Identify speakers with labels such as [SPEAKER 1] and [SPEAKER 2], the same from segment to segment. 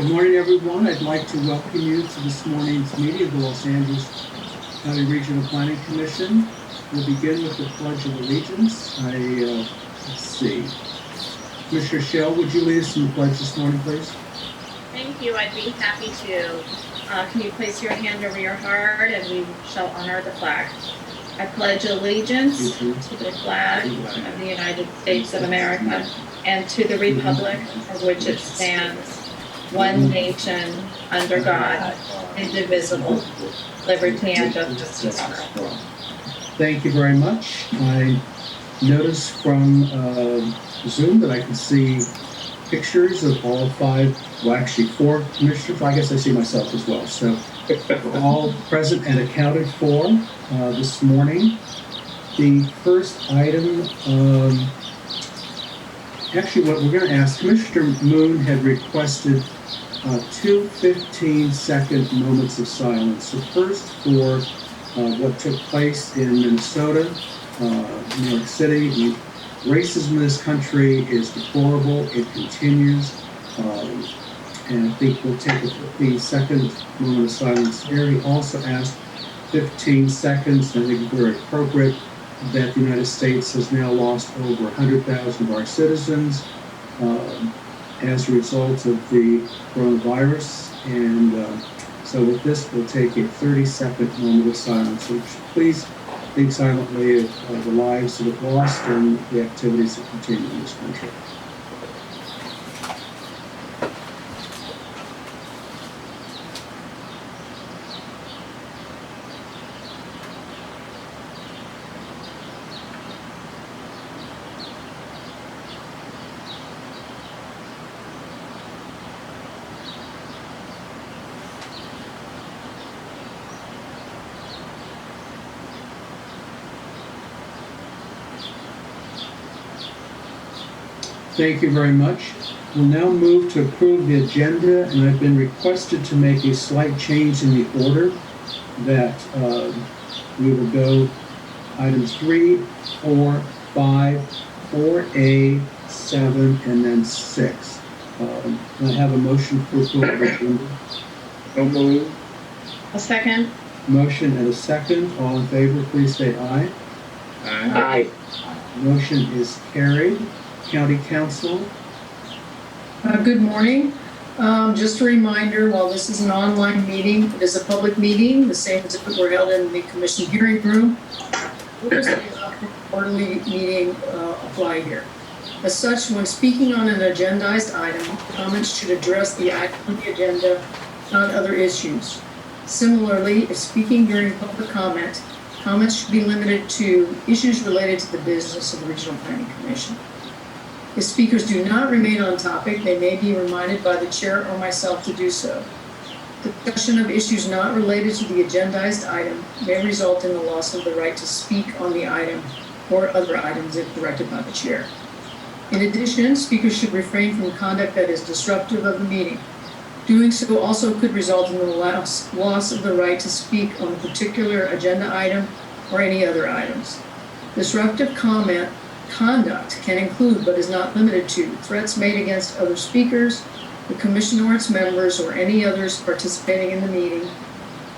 [SPEAKER 1] Good morning, everyone. I'd like to welcome you to this morning's meeting of the Los Angeles County Regional Planning Commission. We'll begin with the Pledge of Allegiance. Let's see. Commissioner Shell, would you lead us in the pledge this morning, please?
[SPEAKER 2] Thank you. I'd be happy to. Can you place your hand over your heart and we shall honor the flag. I pledge allegiance to the flag of the United States of America and to the republic for which it stands, one nation, under God, indivisible, liberty and justice for all.
[SPEAKER 1] Thank you very much. I noticed from Zoom that I can see pictures of all five, well actually four commissioners. I guess I see myself as well. So we're all present and accounted for this morning. The first item, actually what we're going to ask, Commissioner Moon had requested two 15-second moments of silence. The first for what took place in Minnesota, New York City. The racism in this country is deplorable. It continues. And I think we'll take a 15-second moment of silence here. He also asked 15 seconds, and I think it's very appropriate, that the United States has now lost over 100,000 of our citizens as a result of the coronavirus. And so with this, we'll take a 30-second moment of silence. So please think silently of the lives that have lost and the activities that continue in this country. Thank you very much. We'll now move to approve the agenda, and I've been requested to make a slight change in the order that we will go items 3, 4, 5, 4A, 7, and then 6. Can I have a motion for approval of the agenda?
[SPEAKER 3] So moved.
[SPEAKER 2] A second.
[SPEAKER 1] Motion and a second. All in favor, please say aye.
[SPEAKER 3] Aye.
[SPEAKER 1] Motion is carried. County Council.
[SPEAKER 4] Good morning. Just a reminder, while this is an online meeting, it is a public meeting, the same as if it were held in the commission hearing room. Quarterly meeting apply here. As such, when speaking on an agendized item, comments should address the item on the agenda, not other issues. Similarly, if speaking during public comment, comments should be limited to issues related to the business of the Regional Planning Commission. If speakers do not remain on topic, they may be reminded by the chair or myself to do so. Discussion of issues not related to the agendized item may result in the loss of the right to speak on the item or other items if directed by the chair. In addition, speakers should refrain from conduct that is disruptive of the meeting. Doing so also could result in the loss of the right to speak on a particular agenda item or any other items. Disruptive conduct can include, but is not limited to, threats made against other speakers, the commission or its members, or any others participating in the meeting,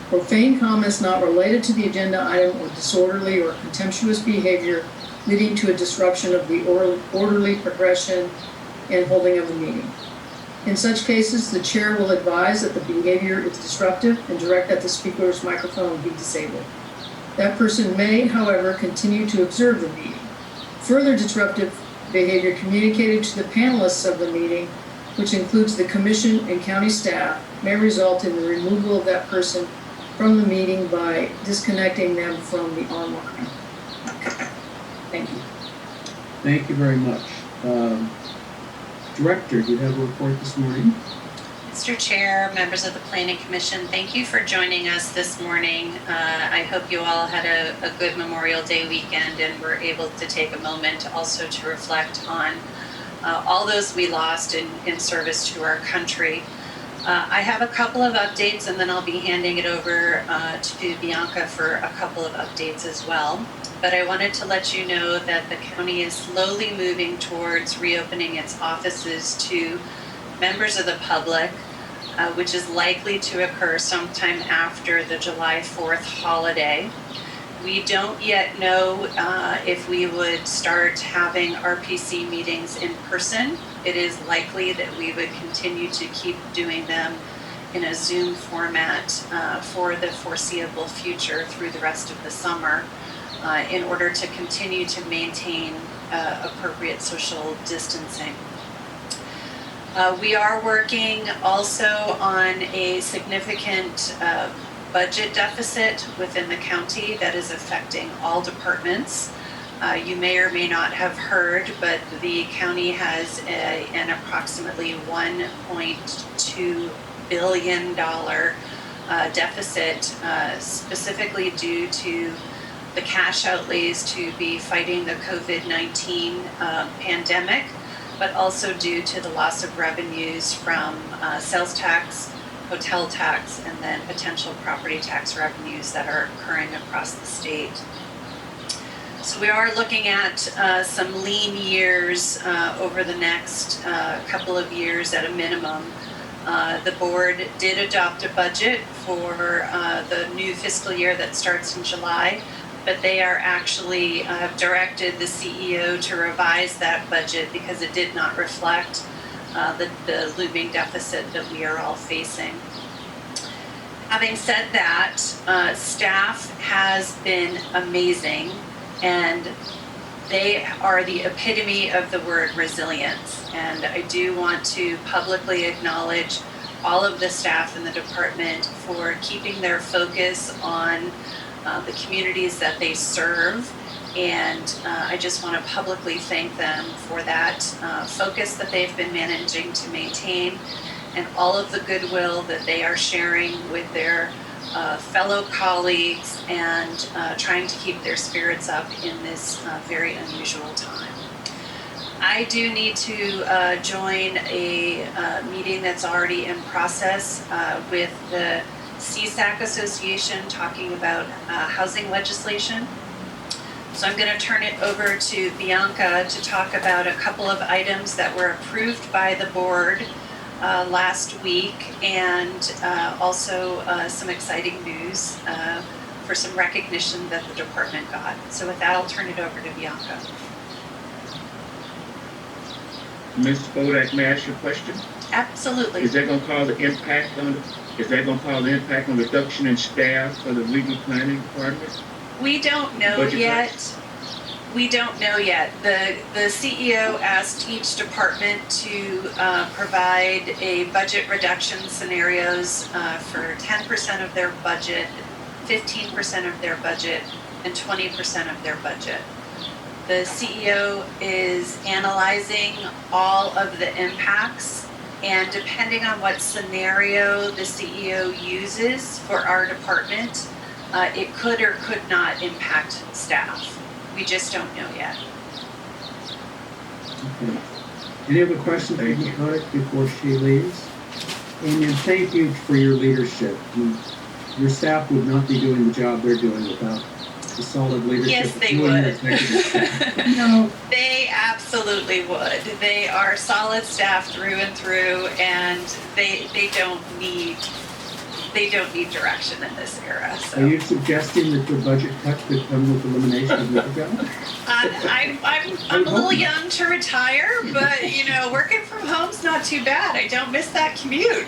[SPEAKER 4] profane comments not related to the agenda item, or disorderly or contemptuous behavior leading to a disruption of the orderly progression and holding of the meeting. In such cases, the chair will advise that the behavior is disruptive and direct that the speaker's microphone be disabled. That person may, however, continue to observe the meeting. Further disruptive behavior communicated to the panelists of the meeting, which includes the commission and county staff, may result in the removal of that person from the meeting by disconnecting them from the online. Thank you.
[SPEAKER 1] Thank you very much. Director, do you have a report this morning?
[SPEAKER 5] Mr. Chair, members of the Planning Commission, thank you for joining us this morning. I hope you all had a good Memorial Day weekend and were able to take a moment also to reflect on all those we lost in service to our country. I have a couple of updates, and then I'll be handing it over to Bianca for a couple of updates as well. But I wanted to let you know that the county is slowly moving towards reopening its offices to members of the public. which is likely to occur sometime after the July 4th holiday. We don't yet know if we would start having RPC meetings in person. It is likely that we would continue to keep doing them in a Zoom format for the foreseeable future through the rest of the summer in order to continue to maintain appropriate social distancing. We are working also on a significant budget deficit within the county that is affecting all departments. You may or may not have heard, but the county has an approximately $1.2 billion deficit, specifically due to the cash outlays to be fighting the COVID-19 pandemic, but also due to the loss of revenues from sales tax, hotel tax, and then potential property tax revenues that are occurring across the state. So we are looking at some lean years over the next couple of years at a minimum. The board did adopt a budget for the new fiscal year that starts in July, but they are actually directed the CEO to revise that budget because it did not reflect the looming deficit that we are all facing. Having said that, staff has been amazing, and they are the epitome of the word resilience. And I do want to publicly acknowledge all of the staff in the department for keeping their focus on the communities that they serve. And I just want to publicly thank them for that focus that they've been managing to maintain, and all of the goodwill that they are sharing with their fellow colleagues and trying to keep their spirits up in this very unusual time. I do need to join a meeting that's already in process with the CSAC Association talking about housing legislation. So I'm going to turn it over to Bianca to talk about a couple of items that were approved by the board last week, and also some exciting news for some recognition that the department got. So with that, I'll turn it over to Bianca.
[SPEAKER 3] Ms. Bodak, may I ask you a question?
[SPEAKER 5] Absolutely.
[SPEAKER 3] Is that going to cause an impact on reduction in staff for the legal planning department?
[SPEAKER 5] We don't know
[SPEAKER 3] Budget
[SPEAKER 5] yet.
[SPEAKER 3] cuts?
[SPEAKER 5] We don't know yet. The CEO asked each department to provide a budget reduction scenarios for 10% of their budget, 15% of their budget, and 20% of their budget. The CEO is analyzing all of the impacts, and depending on what scenario the CEO uses for our department, it could or could not impact staff. We just don't know yet.
[SPEAKER 1] Okay. Any other questions for Ms. Bodak before she leaves? And thank you for your leadership. Your staff would not be doing the job they're doing without the solid leadership.
[SPEAKER 5] Yes, they
[SPEAKER 1] of you and your
[SPEAKER 5] would.
[SPEAKER 1] executive staff. No.
[SPEAKER 5] They absolutely would. They are solid staff through and through, and they don't need direction in this era. So.
[SPEAKER 1] Are you suggesting that the budget cut could come with elimination of the job?
[SPEAKER 5] I'm a little young to retire, but working from home's not too bad. I don't miss that commute.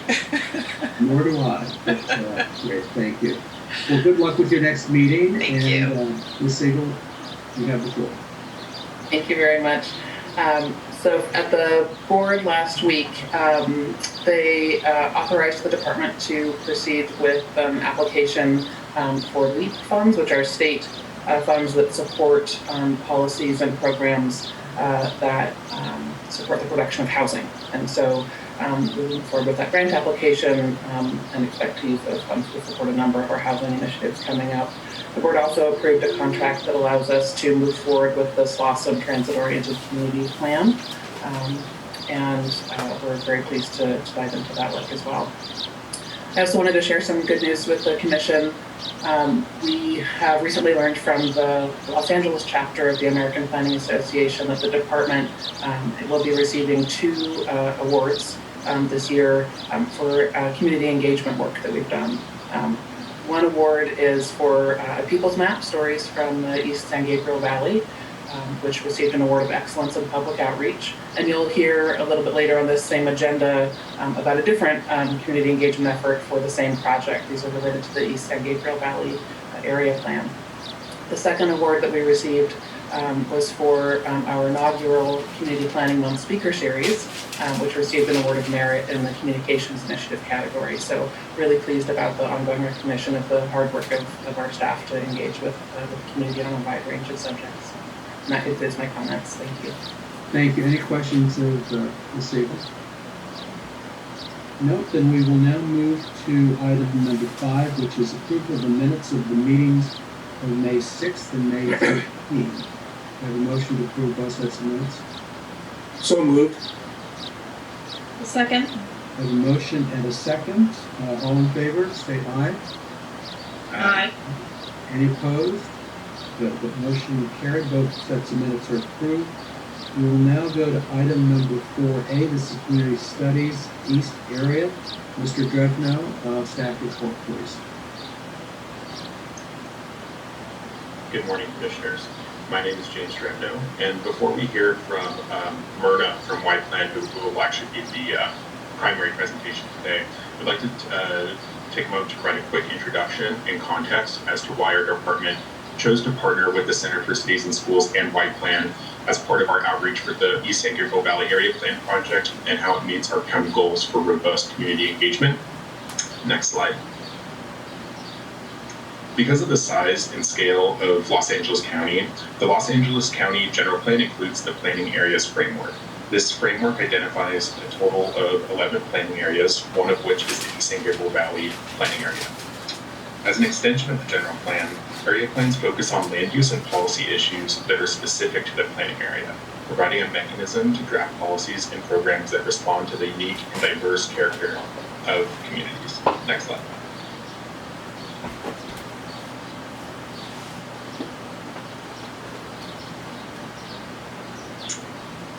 [SPEAKER 1] Nor do I. But, great, thank you. Well, good luck with your next meeting.
[SPEAKER 5] Thank you.
[SPEAKER 1] Ms. Siegel, you have the floor.
[SPEAKER 6] Thank you very much. So at the board last week, they authorized the department to proceed with application for LEAP funds, which are state funds that support policies and programs that support the production of housing. And so moving forward with that grant application and expect to use those funds to support a number of our housing initiatives coming up. The board also approved a contract that allows us to move forward with the Slauson Transit-Oriented Community Plan. And we're very pleased to dive into that work as well. I also wanted to share some good news with the Commission. We have recently learned from the Los Angeles chapter of the American Planning Association that the department will be receiving 2 awards this year for community engagement work that we've done. One award is for a People's Map, Stories from the East San Gabriel Valley, which received an award of excellence in public outreach. And you'll hear a little bit later on this same agenda about a different community engagement effort for the same project. These are related to the East San Gabriel Valley area plan. The second award that we received was for our inaugural Community Planning Month Speaker Series, which received an award of merit in the Communications Initiative category. So really pleased about the ongoing recognition of the hard work of our staff to engage with the community on a wide range of subjects. And that concludes my comments. Thank you.
[SPEAKER 1] Thank you. Any questions of Ms. Sable? No, then we will now move to item number 5, which is approval of the minutes of the meetings of May 6th and May 13th. I have a motion to approve both sets of minutes.
[SPEAKER 3] So moved.
[SPEAKER 2] A second.
[SPEAKER 1] I have a motion and a second. All in favor, say aye.
[SPEAKER 2] Aye.
[SPEAKER 1] Any opposed? The motion carried. Both sets of minutes are approved. We will now go to item number 4A. This is Community Studies East Area. Mr. Drevno, staff report, please.
[SPEAKER 7] Good morning, Commissioners. My name is James Drevno, and before we hear from Myrna from White Plan, who will actually give the primary presentation today, I'd like to take a moment to provide a quick introduction and context as to why our department chose to partner with the Center for Cities and Schools and White Plan as part of our outreach for the East San Gabriel Valley Area Plan project and how it meets our county goals for robust community engagement. Next slide. Because of the size and scale of Los Angeles County, the Los Angeles County General Plan includes the Planning Areas Framework. This framework identifies a total of 11 planning areas, one of which is the East San Gabriel Valley planning area. As an extension of the general plan, area plans focus on land use and policy issues that are specific to the planning area, providing a mechanism to draft policies and programs that respond to the unique and diverse character of communities. Next slide.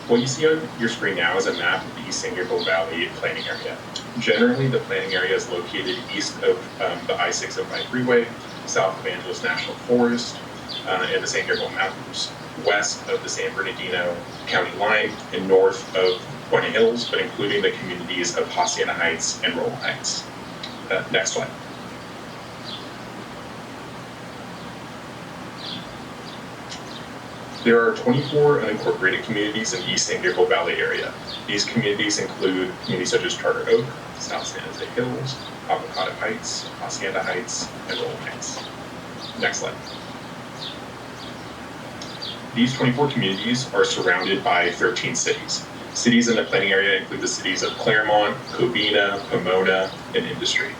[SPEAKER 7] What you see on your screen now is a map of the East San Gabriel Valley planning area. Generally, the planning area is located east of the I-605 freeway, south of Angeles National Forest, and the San Gabriel Mountains, west of the San Bernardino County line, and north of Buena Hills, but including the communities of Hacienda Heights and Rowland Heights. Next slide. There are 24 unincorporated communities in the East San Gabriel Valley area. These communities include communities such as Charter Oak, South San Jose Hills, Avocado Heights, Hacienda Heights, and Rowland Heights. Next slide. These 24 communities are surrounded by 13 cities. Cities in the planning area include the cities of Claremont, Covina, Pomona, and Industry.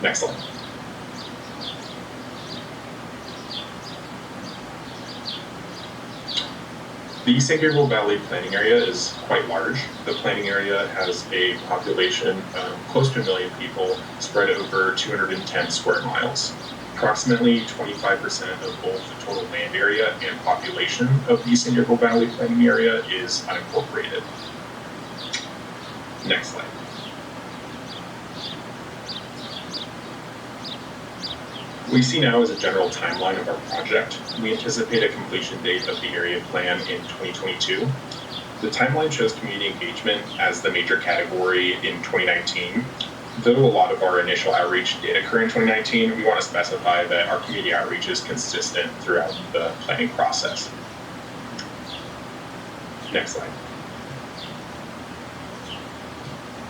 [SPEAKER 7] Next slide. The East San Gabriel Valley planning area is quite large. The planning area has a population of close to 1 million people spread over 210 square miles. Approximately 25% of both the total land area and population of the East San Gabriel Valley planning area is unincorporated. Next slide. What we see now is a general timeline of our project. We anticipate a completion date of the area plan in 2022. The timeline shows community engagement as the major category in 2019. Though a lot of our initial outreach did occur in 2019, we want to specify that our community outreach is consistent throughout the planning process. Next slide.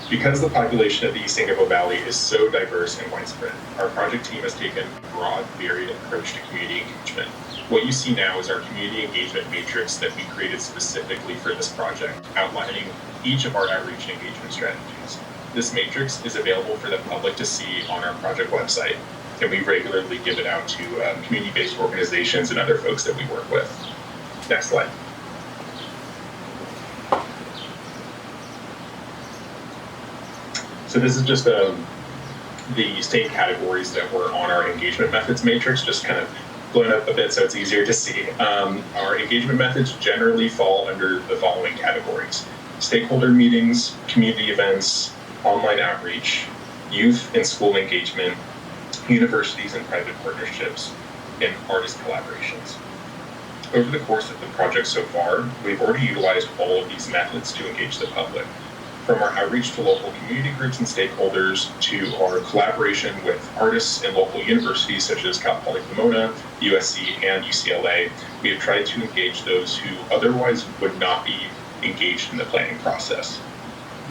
[SPEAKER 7] Because the population of the East San Gabriel Valley is so diverse and widespread, our project team has taken a broad, varied approach to community engagement. What you see now is our community engagement matrix that we created specifically for this project, outlining each of our outreach and engagement strategies. This matrix is available for the public to see on our project website, and we regularly give it out to community-based organizations and other folks that we work with. Next slide. So this is just the same categories that were on our engagement methods matrix, just kind of blown up a bit so it's easier to see. Our engagement methods generally fall under the following categories: stakeholder meetings, community events, online outreach, youth and school engagement, universities and private partnerships, and artist collaborations. Over the course of the project so far, we've already utilized all of these methods to engage the public. From our outreach to local community groups and stakeholders, to our collaboration with artists and local universities such as Cal Poly Pomona, USC, and UCLA, we have tried to engage those who otherwise would not be engaged in the planning process.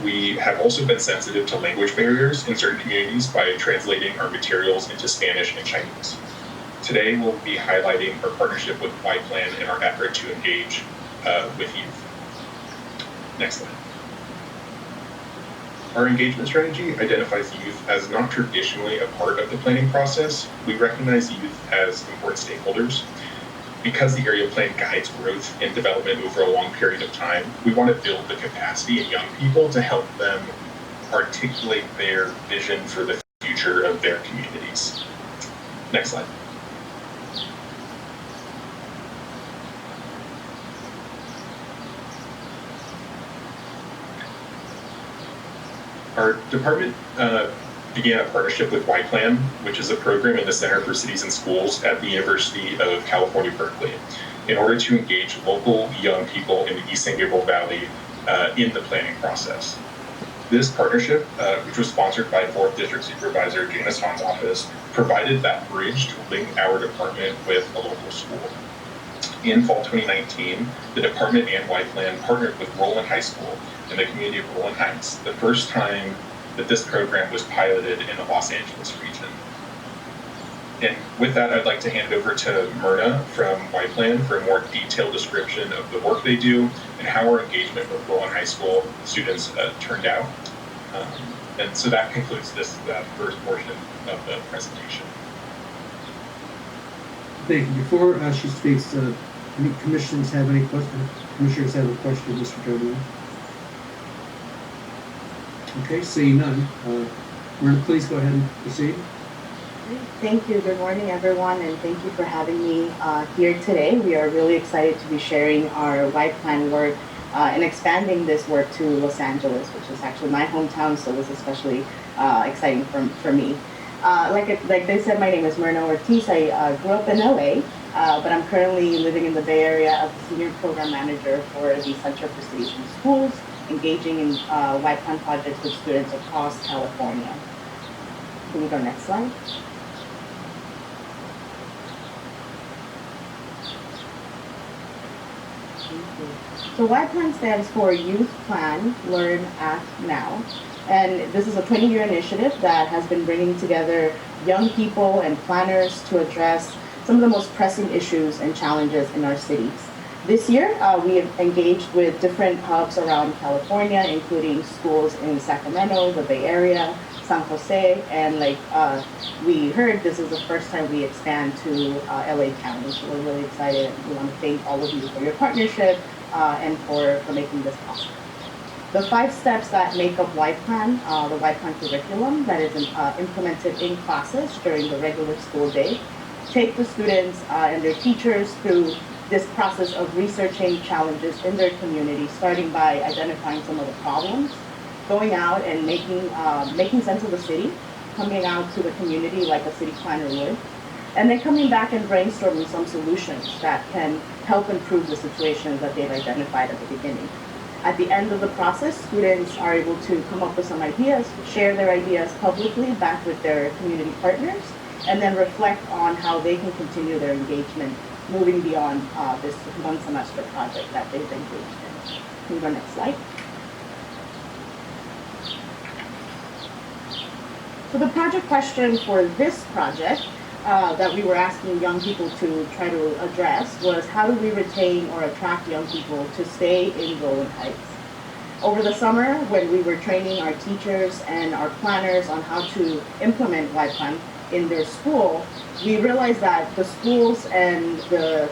[SPEAKER 7] We have also been sensitive to language barriers in certain communities by translating our materials into Spanish and Chinese. Today, we'll be highlighting our partnership with YPlan and our effort to engage with youth. Next slide. Our engagement strategy identifies youth as not traditionally a part of the planning process. We recognize youth as important stakeholders. Because the area plan guides growth and development over a long period of time, we want to build the capacity in young people to help them articulate their vision for the future of their communities. Next slide. Our department began a partnership with YPlan, which is a program in the Center for Cities and Schools at the University of California, Berkeley, in order to engage local young people in the East San Gabriel Valley in the planning process. This partnership, which was sponsored by 4th District Supervisor Janice Hahn's office, provided that bridge to link our department with a local school. In fall 2019, the department and YPlan partnered with Rowland High School in the community of Rowland Heights, the first time that this program was piloted in the Los Angeles region. And with that, I'd like to hand it over to Myrna from YPlan for a more detailed description of the work they do and how our engagement with Rowland High School students turned out. And so that concludes this first portion of the presentation.
[SPEAKER 1] Thank you. Before she speaks, any commissioners have any questions? Commissioners have a question, Mr. Governor? Okay, seeing none. Myrna, please go ahead and proceed.
[SPEAKER 8] Thank you. Good morning, everyone, and thank you for having me here today. We are really excited to be sharing our YPlan work and expanding this work to Los Angeles, which is actually my hometown, so it's especially exciting for me. Like they said, my name is Myrna Ortiz. I grew up in LA, but I'm currently living in the Bay Area as the Senior Program Manager for the Center for Cities and Schools, engaging in YPlan projects with students across California. Can we go next slide? So YPlan stands for Youth Plan, Learn, Act Now. And this is a 20-year initiative that has been bringing together young people and planners to address some of the most pressing issues and challenges in our cities. This year, we have engaged with different hubs around California, including schools in Sacramento, the Bay Area, San Jose, and like we heard, this is the first time we expand to LA County. So we're really excited. We want to thank all of you for your partnership and for making this possible. The 5 steps that make up YPlan, the YPlan curriculum that is implemented in classes during the regular school day, take the students and their teachers through this process of researching challenges in their community, starting by identifying some of the problems, going out and making sense of the city, coming out to the community like a city planner would, and then coming back and brainstorming some solutions that can help improve the situations that they've identified at the beginning. At the end of the process, students are able to come up with some ideas, share their ideas publicly back with their community partners, and then reflect on how they can continue their engagement moving beyond this one semester project that they've engaged in. Can we go next slide? So the project question for this project that we were asking young people to try to address was, how do we retain or attract young people to stay in Rowland Heights? Over the summer, when we were training our teachers and our planners on how to implement YPlan in their school, we realized that the schools and the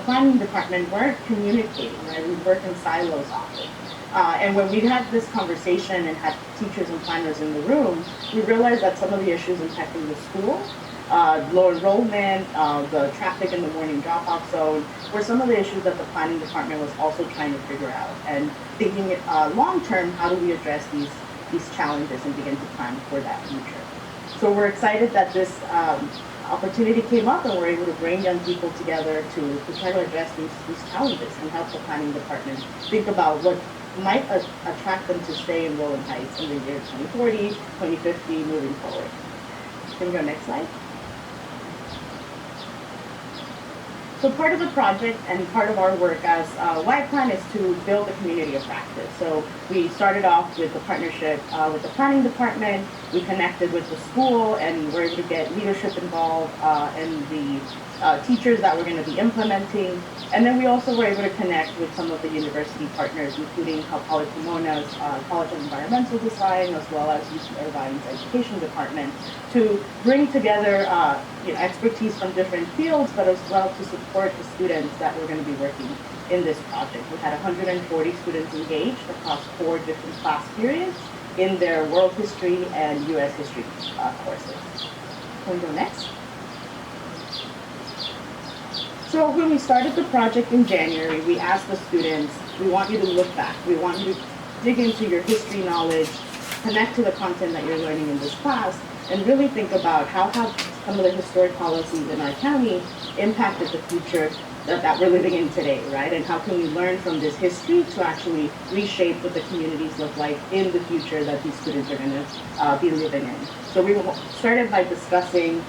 [SPEAKER 8] planning department weren't communicating, right? We work in silos often. And when we had this conversation and had teachers and planners in the room, we realized that some of the issues impacting the school low enrollment, the traffic in the morning drop-off zone, were some of the issues that the planning department was also trying to figure out. And thinking long-term, how do we address these challenges and begin to plan for that future? So we're excited that this opportunity came up and we're able to bring young people together to try to address these challenges and help the planning department think about what might attract them to stay in Rowland Heights in the year 2040, 2050, moving forward. Can we go next slide? So part of the project and part of our work as Y-Plan is to build a community of practice. So we started off with the partnership with the planning department. We connected with the school and were able to get leadership involved and the teachers that we're going to be implementing. And then we also were able to connect with some of the university partners, including College Pomona's College of Environmental Design, as well as UC Irvine's Education Department, to bring together expertise from different fields, but as well to support the students that we're going to be working in this project. We had 140 students engaged across 4 different class periods in their world history and U.S. history courses. Can we go next? So when we started the project in January, we asked the students, we want you to look back. We want you to dig into your history knowledge, connect to the content that you're learning in this class, and really think about how have some of the historic policies in our county impacted the future that we're living in today, right? And how can we learn from this history to actually reshape what the communities look like in the future that these students are going to be living in. So we started by discussing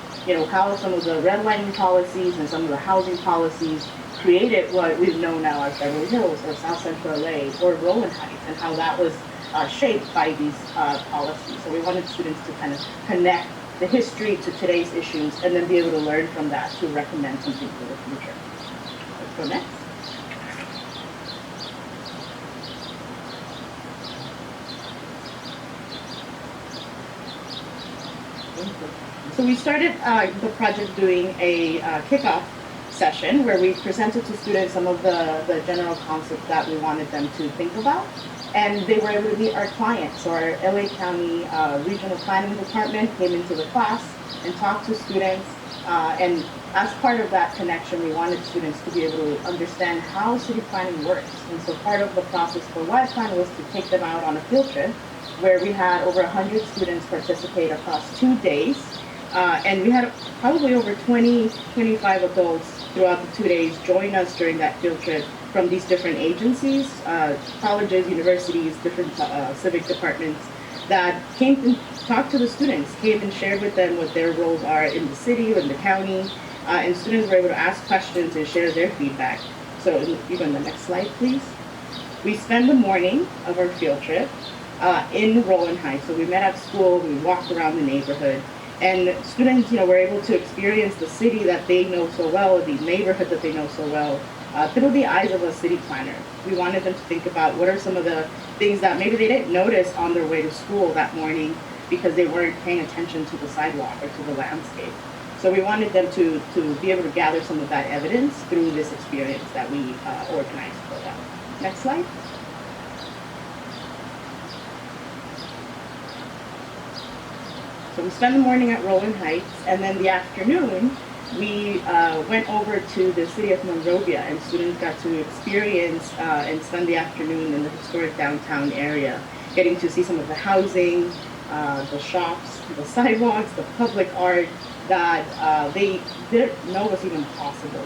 [SPEAKER 8] how some of the redlining policies and some of the housing policies created what we've known now as Beverly Hills or South Central LA or Rowland Heights, and how that was shaped by these policies. So we wanted students to kind of connect the history to today's issues and then be able to learn from that to recommend something for the future. Let's go next. So we started the project doing a kickoff session where we presented to students some of the general concepts that we wanted them to think about. And they were able to meet our clients. So our LA County Regional Planning Department came into the class and talked to students. And as part of that connection, we wanted students to be able to understand how city planning works. And so part of the process for Y-Plan was to take them out on a field trip where we had over 100 students participate across 2 days. And we had probably over 25 adults throughout the 2 days join us during that field trip from these different agencies, colleges, universities, different civic departments that came and talked to the students, came and shared with them what their roles are in the city or in the county, and students were able to ask questions and share their feedback. So you go on the next slide, please. We spent the morning of our field trip in Rowland High. So we met at school, we walked around the neighborhood, and students, were able to experience the city that they know so well, the neighborhood that they know so well, through the eyes of a city planner. We wanted them to think about what are some of the things that maybe they didn't notice on their way to school that morning because they weren't paying attention to the sidewalk or to the landscape. So we wanted them to be able to gather some of that evidence through this experience that we organized for them. Next slide. So we spent the morning at Rowland Heights, and then the afternoon, we went over to the city of Monrovia, and students got to experience and spend the afternoon in the historic downtown area, getting to see some of the housing, the shops, the sidewalks, the public art that they didn't know was even possible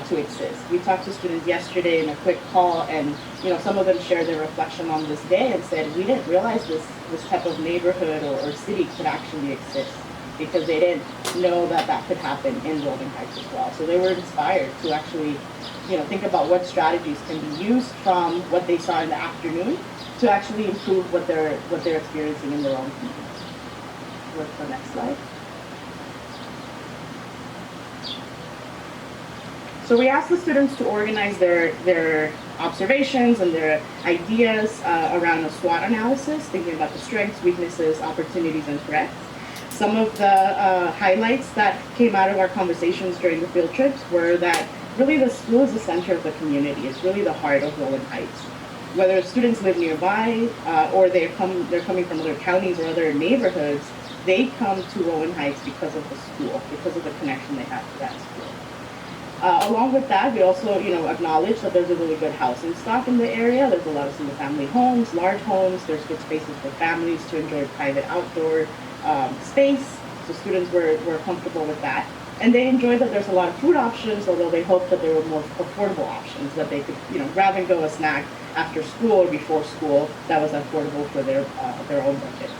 [SPEAKER 8] to exist. We talked to students yesterday in a quick call, and some of them shared their reflection on this day and said, we didn't realize this type of neighborhood or city could actually exist, because they didn't know that could happen in Rowland Heights as well. So they were inspired to actually, think about what strategies can be used from what they saw in the afternoon to actually improve what they're experiencing in their own communities. Look for the next slide. So we asked the students to organize their observations and their ideas around a SWOT analysis, thinking about the strengths, weaknesses, opportunities, and threats. Some of the highlights that came out of our conversations during the field trips were that really the school is the center of the community. It's really the heart of Rowland Heights. Whether students live nearby or they're coming from other counties or other neighborhoods, they come to Rowland Heights because of the school, because of the connection they have to that school. Along with that, we also, acknowledge that there's a really good housing stock in the area. There's a lot of single-family homes, large homes. There's good spaces for families to enjoy private outdoor space. So students were comfortable with that. And they enjoy that there's a lot of food options, although they hope that there were more affordable options, that they could, grab and go a snack after school or before school that was affordable for their own budgets.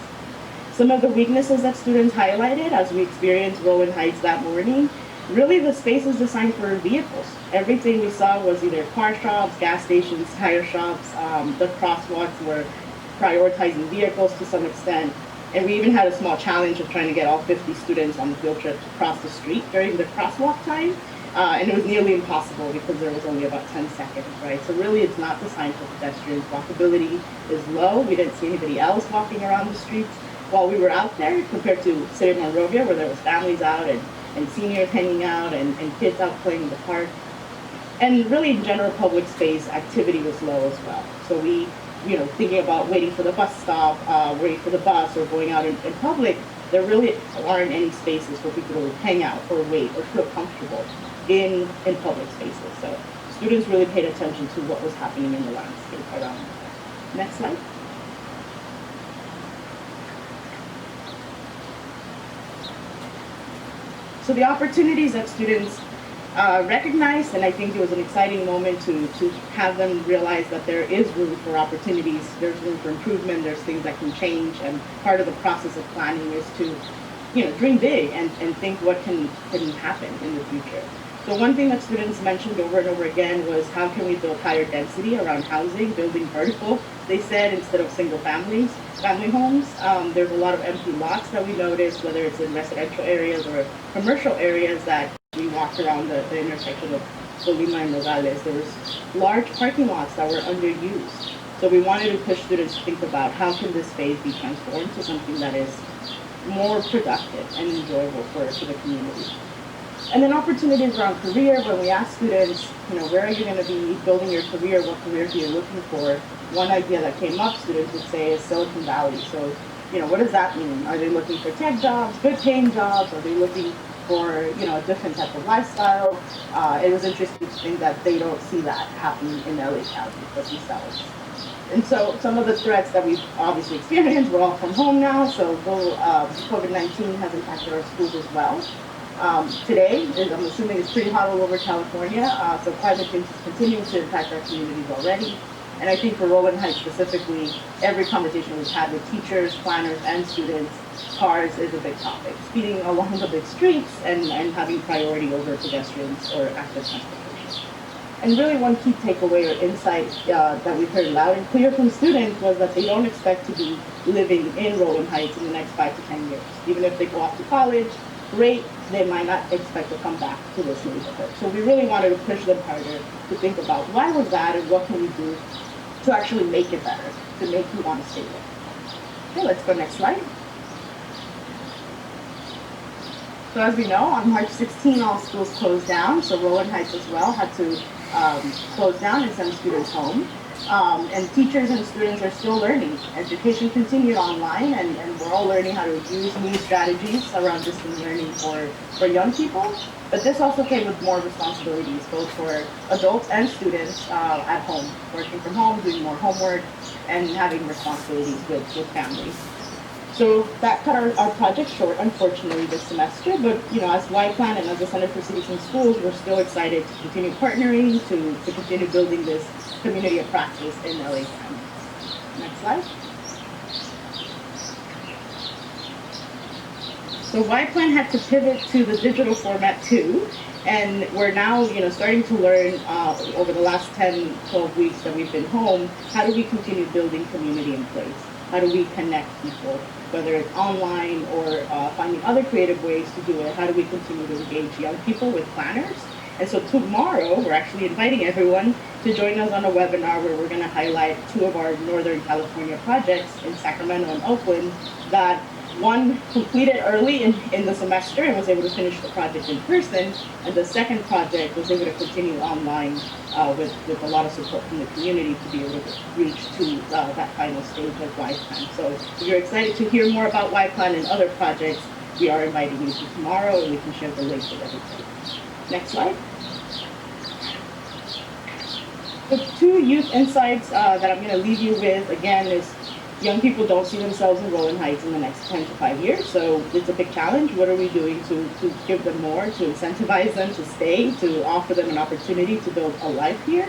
[SPEAKER 8] Some of the weaknesses that students highlighted as we experienced Rowland Heights that morning, really the space is designed for vehicles. Everything we saw was either car shops, gas stations, tire shops. The crosswalks were prioritizing vehicles to some extent. And we even had a small challenge of trying to get all 50 students on the field trip to cross the street during the crosswalk time. And it was nearly impossible because there was only about 10 seconds, right? So really it's not designed for pedestrians. Walkability is low. We didn't see anybody else walking around the streets while we were out there compared to City of Monrovia, where there was families out and seniors hanging out and kids out playing in the park. And really in general public space, activity was low as well. So we, thinking about waiting for the bus stop, waiting for the bus, or going out in public, there really aren't any spaces for people to hang out or wait or feel comfortable in public spaces. So students really paid attention to what was happening in the landscape around them. Next slide. So the opportunities that students recognized, and I think it was an exciting moment to have them realize that there is room for opportunities, there's room for improvement, there's things that can change, and part of the process of planning is to, dream big and think what can happen in the future. So one thing that students mentioned over and over again was how can we build higher density around housing, building vertical, they said, instead of single family homes. There's a lot of empty lots that we noticed, whether it's in residential areas or commercial areas that we walked around the intersection of Colima and Nogales. There was large parking lots that were underused. So we wanted to push students to think about how can this space be transformed to something that is more productive and enjoyable for the community. And then opportunities around career, when we ask students, where are you going to be building your career, what careers are you looking for? One idea that came up, students would say, is Silicon Valley. So, what does that mean? Are they looking for tech jobs, good paying jobs? Are they looking for, a different type of lifestyle? It was interesting to think that they don't see that happening in LA County for themselves. And so some of the threats that we've obviously experienced, we're all from home now, so COVID-19 has impacted our schools as well. Today, I'm assuming it's pretty hot all over California, so climate change is continuing to impact our communities already. And I think for Rowland Heights specifically, every conversation we've had with teachers, planners, and students, cars is a big topic. Speeding along the big streets and having priority over pedestrians or active transportation. And really one key takeaway or insight that we heard loud and clear from students was that they don't expect to be living in Rowland Heights in the next 5 to 10 years. Even if they go off to college, great, they might not expect to come back to this neighborhood. So we really wanted to push them harder to think about why was that and what can we do to actually make it better, to make you want to stay there. Okay, let's go next slide. So as we know, on March 16, all schools closed down, so Rowland Heights as well had to close down and send students home. And teachers and students are still learning. Education continued online, and we're all learning how to use new strategies around distance learning for young people. But this also came with more responsibilities, both for adults and students at home, working from home, doing more homework, and having responsibilities with families. So that cut our project short, unfortunately, this semester. But as Y-Plan and as the Center for Cities and Schools, we're still excited to continue partnering, to continue building this community of practice in LA County. Next slide. So Y-Plan had to pivot to the digital format too, and we're now starting to learn over the last 10, 12 weeks that we've been home, how do we continue building community in place? How do we connect people, whether it's online or finding other creative ways to do it? How do we continue to engage young people with planners? And so tomorrow, we're actually inviting everyone to join us on a webinar where we're going to highlight 2 of our Northern California projects in Sacramento and Oakland that one completed early in the semester and was able to finish the project in person, and the second project was able to continue online with a lot of support from the community to be able to reach to that final stage of Y-Plan. So if you're excited to hear more about Y-Plan and other projects, we are inviting you to tomorrow, and we can share the link with everybody. Next slide. The two youth insights that I'm going to leave you with, again, is young people don't see themselves in Rowland Heights in the next 10 to 5 years, so it's a big challenge. What are we doing to give them more, to incentivize them to stay, to offer them an opportunity to build a life here?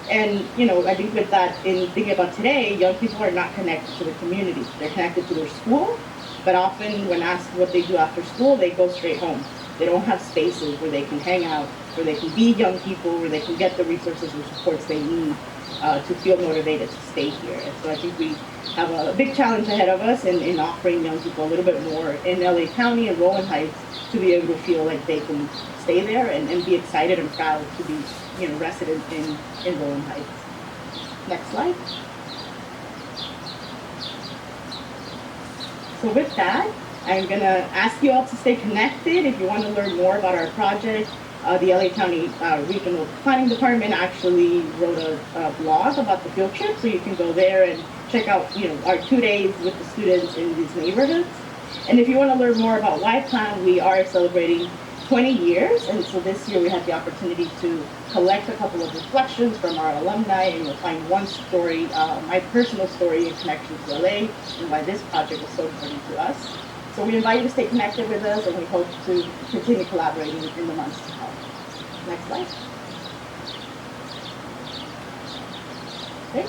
[SPEAKER 8] And, you know, I think with that, in thinking about today, young people are not connected to the community. They're connected to their school, but often when asked what they do after school, they go straight home. They don't have spaces where they can hang out, where they can be young people, where they can get the resources and supports they need to feel motivated to stay here. And so I think we have a big challenge ahead of us in offering young people a little bit more in LA County and Rowland Heights to be able to feel like they can stay there and be excited and proud to be, you know, resident in Rowland Heights. Next slide. So with that, I'm going to ask you all to stay connected. If you want to learn more about our project, the LA County Regional Planning Department actually wrote a blog about the field trip, so you can go there and check out, you know, our 2 days with the students in these neighborhoods. And if you want to learn more about Y-Plan, we are celebrating 20 years, and so this year we had the opportunity to collect a couple of reflections from our alumni, and you'll find one story, my personal story in connection to LA, and why this project was so important to us. So we invite you to stay connected with us, and we hope to continue collaborating in the months to come. Next slide. Okay.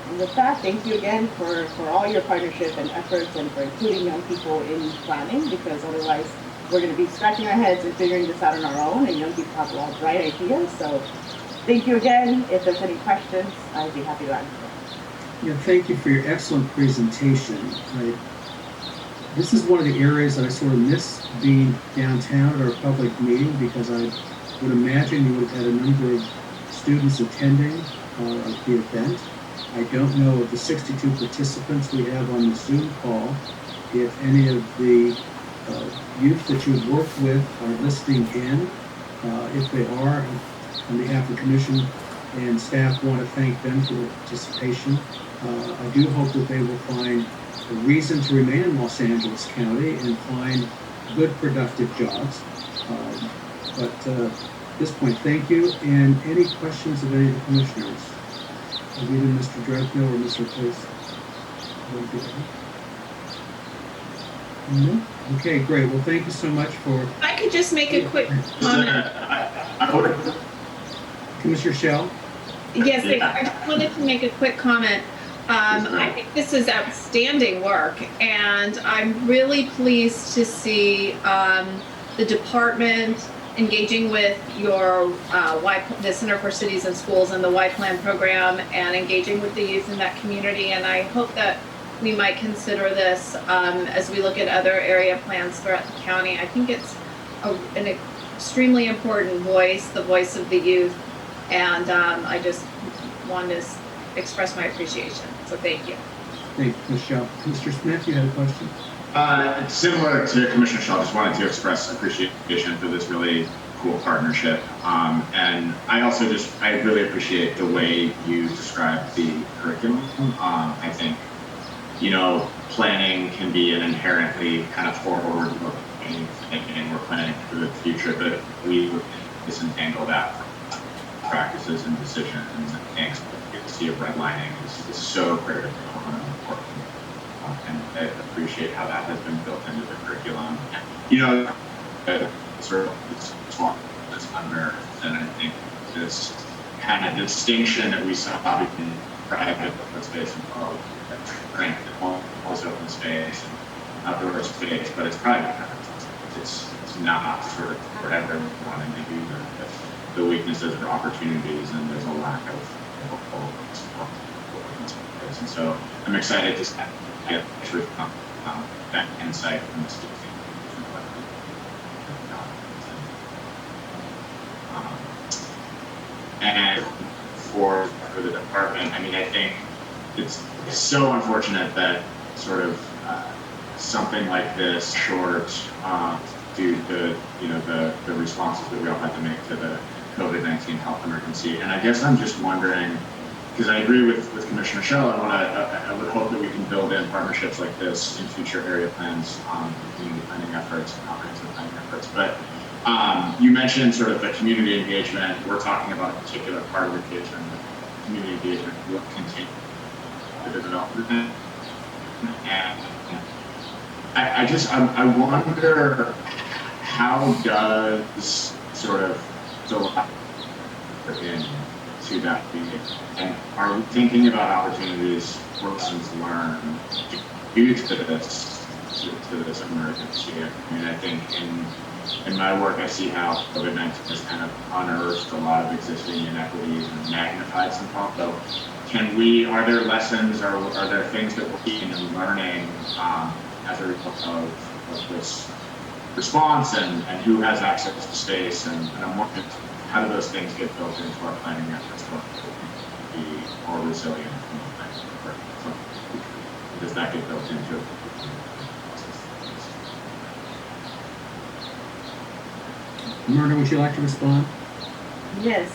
[SPEAKER 8] And with that, thank you again for all your partnership and efforts and for including young people in planning, because otherwise we're going to be scratching our heads and figuring this out on our own, and young people have a lot of bright ideas. So thank you again. If there's any questions, I'd be happy to answer them.
[SPEAKER 1] Yeah, thank you for your excellent presentation. This is one of the areas that I sort of miss being downtown at our public meeting, because I would imagine you would have had a number of students attending the event. I don't know of the 62 participants we have on the Zoom call, if any of the youth that you've worked with are listening in. If they are, on behalf of the commission and staff, want to thank them for their participation. I do hope that they will find a reason to remain in Los Angeles County and find good, productive jobs. But at this point, thank you. And any questions of any of the commissioners? Of either Mr. Dresno or Mr. Pace? No? Okay, great. Well, thank you so much for...
[SPEAKER 2] I could just make a quick comment.
[SPEAKER 1] Commissioner Shell?
[SPEAKER 2] Yes, I wanted to make a quick comment. I think this is outstanding work, and I'm really pleased to see the department engaging with your the Center for Cities and Schools and the Y-Plan program, and engaging with the youth in that community. And I hope that we might consider this as we look at other area plans throughout the county. I think it's an extremely important voice, the voice of the youth, and I just wanted to express my appreciation. So thank you.
[SPEAKER 1] Thank you, Michelle. Mr. Smith, you had a question?
[SPEAKER 9] Similar to Commissioner Shaw, just wanted to express appreciation for this really cool partnership. And I also I really appreciate the way you described the curriculum. I think, you know, planning can be an inherently kind of forward-looking thinking. We're planning for the future, but we would disentangle that from practices and decisions. And the of redlining is so critical and important. And I appreciate how that has been built into the curriculum. You know, sort of small under, and I think this kind of distinction that we saw between private open space and public, also open space and outdoor space, but it's private. It's not sort of for everyone, and maybe the weaknesses or opportunities, and there's a lack of and so I'm excited to get that insight from the students. And for the department, I mean, I think it's so unfortunate that sort of something like this short due to the responses that we all had to make to the COVID-19 health emergency. And I guess I'm just wondering, because I agree with Commissioner Shell, I would hope that we can build in partnerships like this in future area plans, community planning efforts, and comprehensive planning efforts. But you mentioned sort of the community engagement. We're talking about a particular part of engagement. Community engagement will continue to develop. And I wonder, how does sort of into that meeting? And are we thinking about opportunities for lessons learned due to this emergency? I mean, I think in my work, I see how COVID-19 has kind of unearthed a lot of existing inequities and magnified some problems. So are there lessons, or are there things that we're seeing and learning as a result of this response, and who has access to space, and I'm wondering, how do those things get built into our planning efforts to be more resilient? Does that get built into it?
[SPEAKER 1] Myrna, would you like to respond?
[SPEAKER 8] Yes,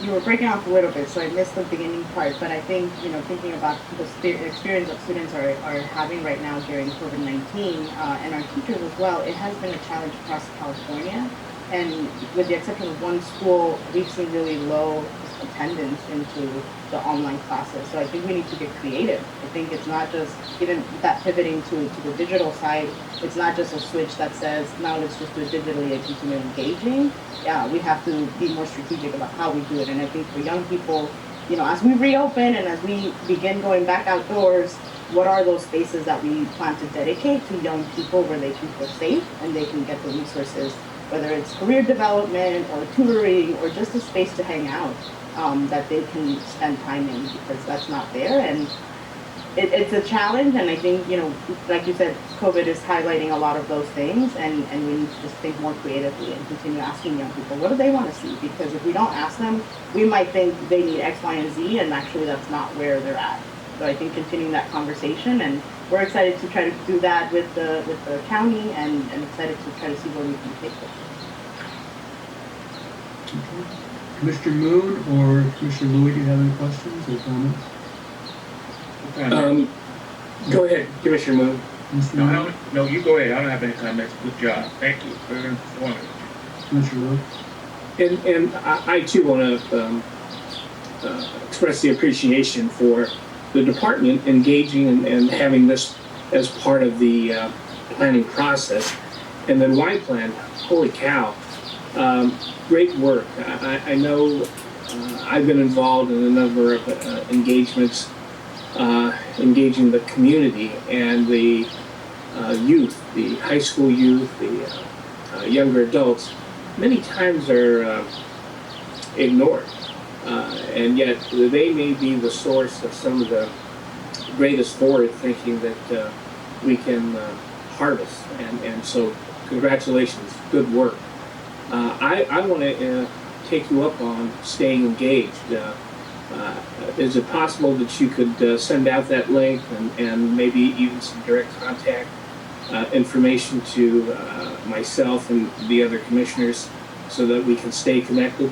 [SPEAKER 8] you were breaking off a little bit, so I missed the beginning part, but I think, thinking about the experience that students are having right now during COVID-19, and our teachers as well, it has been a challenge across California. And with the exception of one school, we've seen really low attendance into the online classes. So I think we need to get creative. I think it's not just, even that pivoting to the digital side, it's not just a switch that says, now let's just do it digitally and continue engaging. Yeah, we have to be more strategic about how we do it. And I think for young people, as we reopen and as we begin going back outdoors, what are those spaces that we plan to dedicate to young people where they can feel safe and they can get the resources, whether it's career development or tutoring or just a space to hang out, that they can spend time in, because that's not there. And it's a challenge, and I think, like you said, COVID is highlighting a lot of those things, and we need to just think more creatively and continue asking young people, what do they want to see? Because if we don't ask them, we might think they need X, Y, and Z, and actually that's not where they're at. So I think continuing that conversation, and we're excited to try to do that with the county, and excited to try to see where we can take it.
[SPEAKER 1] Okay. Commissioner Moon or Commissioner Louie, do you have any questions or comments?
[SPEAKER 10] Go ahead, Commissioner Moon.
[SPEAKER 3] No, you go ahead. I don't have any comments. Good job. Thank you. Very informative.
[SPEAKER 1] Commissioner Louie?
[SPEAKER 10] And I too want to express the appreciation for the department engaging and having this as part of the planning process. And then Y Plan, holy cow, great work. I know I've been involved in a number of engagements, engaging the community and the youth, the high school youth, the younger adults, many times are ignored. And yet they may be the source of some of the greatest forward thinking that we can harvest. And so congratulations, good work. I want to take you up on staying engaged. Is it possible that you could send out that link and maybe even some direct contact information to myself and the other commissioners so that we can stay connected?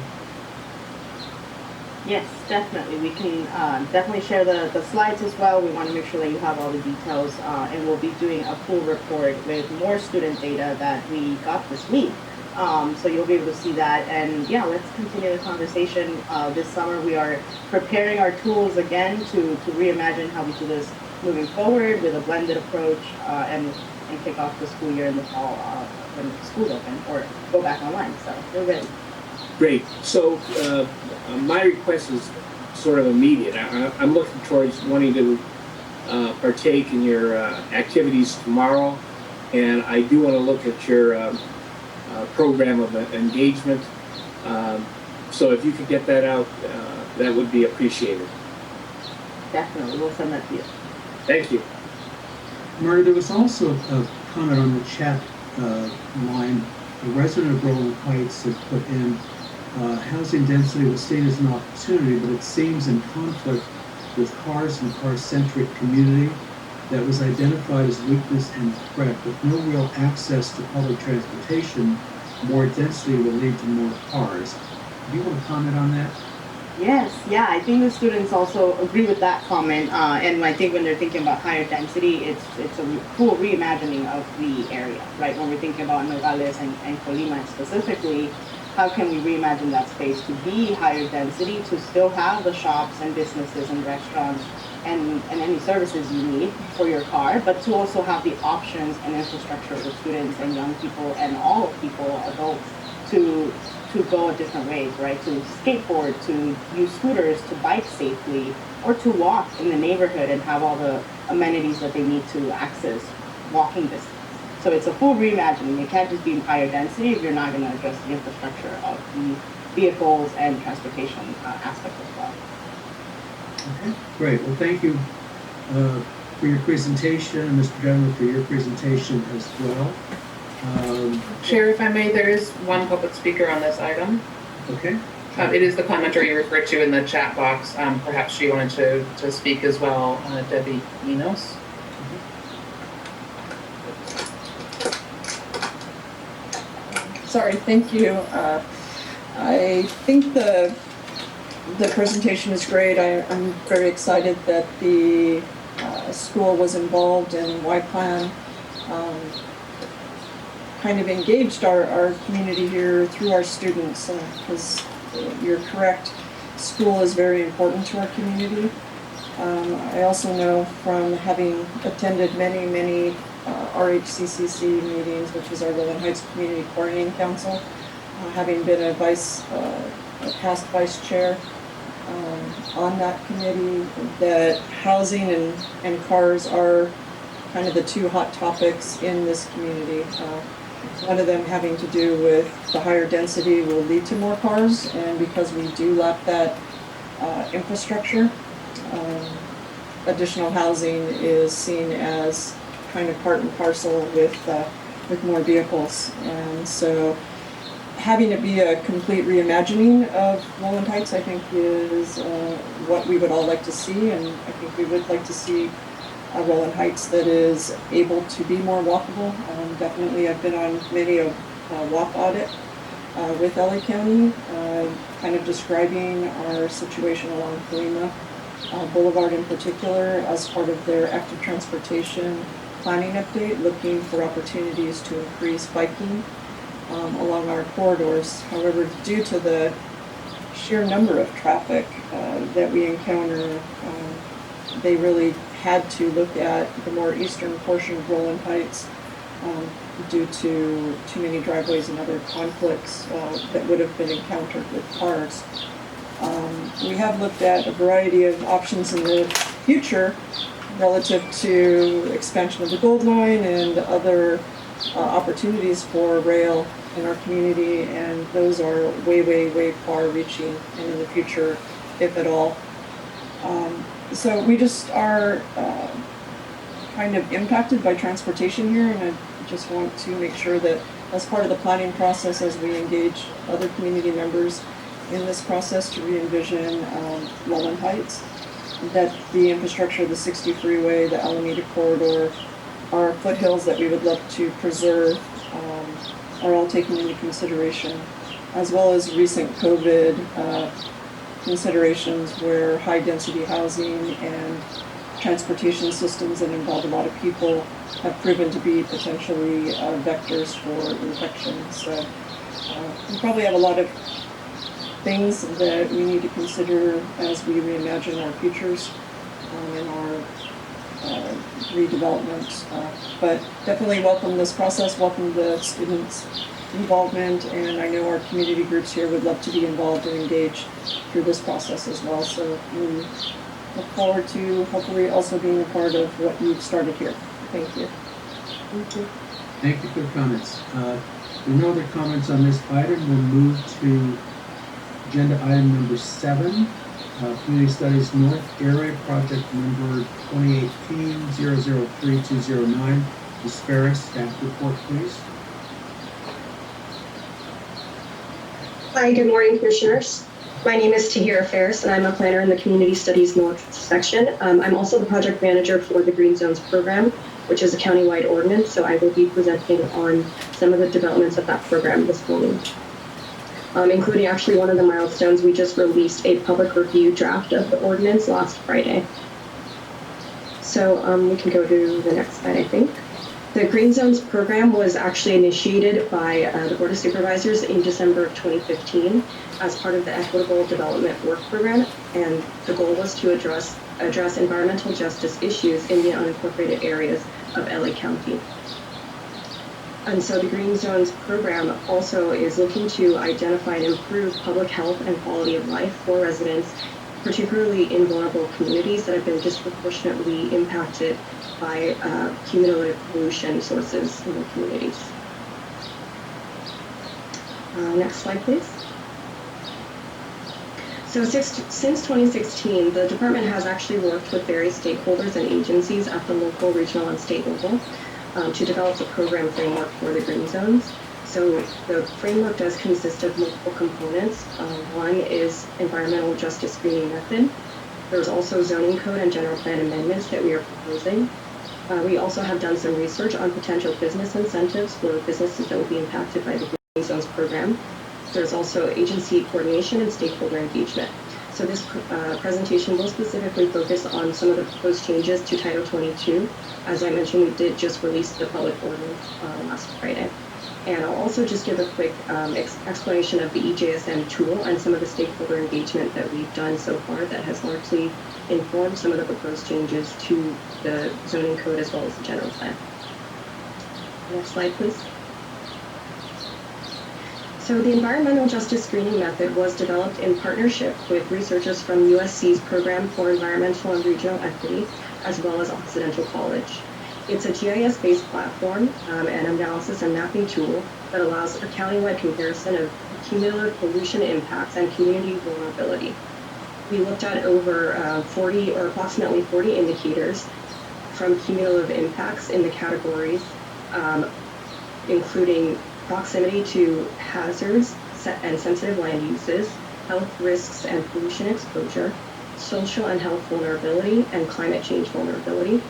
[SPEAKER 8] Yes, definitely. We can definitely share the slides as well. We want to make sure that you have all the details, and we'll be doing a full report with more student data that we got this week. So you'll be able to see that. And yeah, let's continue the conversation. This summer we are preparing our tools again to reimagine how we do this moving forward with a blended approach, and kick off the school year in the fall when schools open or go back online. So we're ready.
[SPEAKER 10] Great. So my request is sort of immediate. I'm looking towards wanting to partake in your activities tomorrow, and I do want to look at your program of engagement. So if you could get that out, that would be appreciated.
[SPEAKER 8] Definitely, we'll send that to you.
[SPEAKER 10] Thank you.
[SPEAKER 1] Murray, there was also a comment on the chat line. A resident of Rowland Heights had put in housing density was seen as an opportunity, but it seems in conflict with cars and car-centric community. that was identified as weakness and threat. With no real access to public transportation, more density will lead to more cars. Do you want to comment on that?
[SPEAKER 8] Yes, yeah, I think the students also agree with that comment, and I think when they're thinking about higher density, it's a full reimagining of the area, right? When we're thinking about Nogales and Colima specifically, how can we reimagine that space to be higher density, to still have the shops and businesses and restaurants and any services you need for your car, but to also have the options and infrastructure for students and young people and all people, adults, to go different ways, right? To skateboard, to use scooters, to bike safely, or to walk in the neighborhood and have all the amenities that they need to access walking distance. So it's a full reimagining. It can't just be higher density if you're not going to address the infrastructure of the vehicles and transportation aspect as well.
[SPEAKER 1] Okay, great. Well, thank you for your presentation, and Mr. General for your presentation as well.
[SPEAKER 6] Chair, if I may, there is one public speaker on this item.
[SPEAKER 1] Okay.
[SPEAKER 6] It is the commenter you referred to in the chat box. Perhaps she wanted to speak as well, Debbie Minos.
[SPEAKER 11] Sorry, thank you. I think the presentation is great. I'm very excited that the school was involved in Y-Plan. Kind of engaged our community here through our students, because you're correct, school is very important to our community. I also know from having attended many RHCCC meetings, which is our Rowland Heights Community Coordinating Council, having been a past vice chair on that committee, that housing and cars are kind of the two hot topics in this community. One of them having to do with the higher density will lead to more cars, and because we do lack that infrastructure, additional housing is seen as kind of part and parcel with more vehicles. And so having it be a complete reimagining of Rowland Heights, I think, is what we would all like to see, and I think we would like to see a Rowland Heights that is able to be more walkable. Definitely, I've been on many a walk audit with LA County, kind of describing our situation along Colima Boulevard in particular as part of their active transportation planning update, looking for opportunities to increase biking along our corridors. However, due to the sheer number of traffic that we encounter, they really had to look at the more eastern portion of Rowland Heights due to too many driveways and other conflicts that would have been encountered with cars. We have looked at a variety of options in the future relative to expansion of the Gold Line and other opportunities for rail in our community, and those are way far reaching and in the future, if at all. So we just are kind of impacted by transportation here, and I just want to make sure that as part of the planning process, as we engage other community members in this process to re-envision Rowland Heights, that the infrastructure, the 60 freeway, the Alameda corridor, our foothills that we would love to preserve are all taken into consideration, as well as recent COVID considerations where high density housing and transportation systems that involve a lot of people have proven to be potentially vectors for infection. So we probably have a lot of things that we need to consider as we reimagine our futures in our redevelopment. But definitely welcome this process, welcome the students' involvement, and I know our community groups here would love to be involved and engaged through this process as well. So we look forward to hopefully also being a part of what you've started here. Thank you.
[SPEAKER 8] Thank you.
[SPEAKER 1] Thank you for the comments. There are no other comments on this item. We'll move to agenda item number 7, Community Studies North Area Project number 2018-003209. Ms. Ferris, staff report, please.
[SPEAKER 12] Hi, good morning, Commissioners. My name is Tahira Ferris, and I'm a planner in the Community Studies North section. I'm also the project manager for the Green Zones program, which is a countywide ordinance, so I will be presenting on some of the developments of that program this morning. Including actually one of the milestones, we just released a public review draft of the ordinance last Friday. So we can go to the next slide, I think. The Green Zones program was actually initiated by the Board of Supervisors in December of 2015 as part of the Equitable Development Work Program, and the goal was to address environmental justice issues in the unincorporated areas of LA County. And so the Green Zones program also is looking to identify and improve public health and quality of life for residents, particularly in vulnerable communities that have been disproportionately impacted by cumulative pollution sources in the communities. Next slide, please. So since 2016, the department has actually worked with various stakeholders and agencies at the local, regional, and state level to develop the program framework for the Green Zones. So the framework does consist of multiple components. One is environmental justice screening method. There's also zoning code and general plan amendments that we are proposing. We also have done some research on potential business incentives for businesses that will be impacted by the Green Zones program. There's also agency coordination and stakeholder engagement. So this presentation will specifically focus on some of the proposed changes to Title 22. As I mentioned, we did just release the public ordinance last Friday. And I'll also just give a quick explanation of the EJSM tool and some of the stakeholder engagement that we've done so far that has largely informed some of the proposed changes to the zoning code as well as the general plan. Next slide, please. So the environmental justice screening method was developed in partnership with researchers from USC's Program for Environmental and Regional Equity, as well as Occidental College. It's a GIS-based platform and analysis and mapping tool that allows a countywide comparison of cumulative pollution impacts and community vulnerability. We looked at over approximately 40 indicators from cumulative impacts in the categories, including proximity to hazards and sensitive land uses, health risks and pollution exposure, social and health vulnerability, and climate change vulnerability.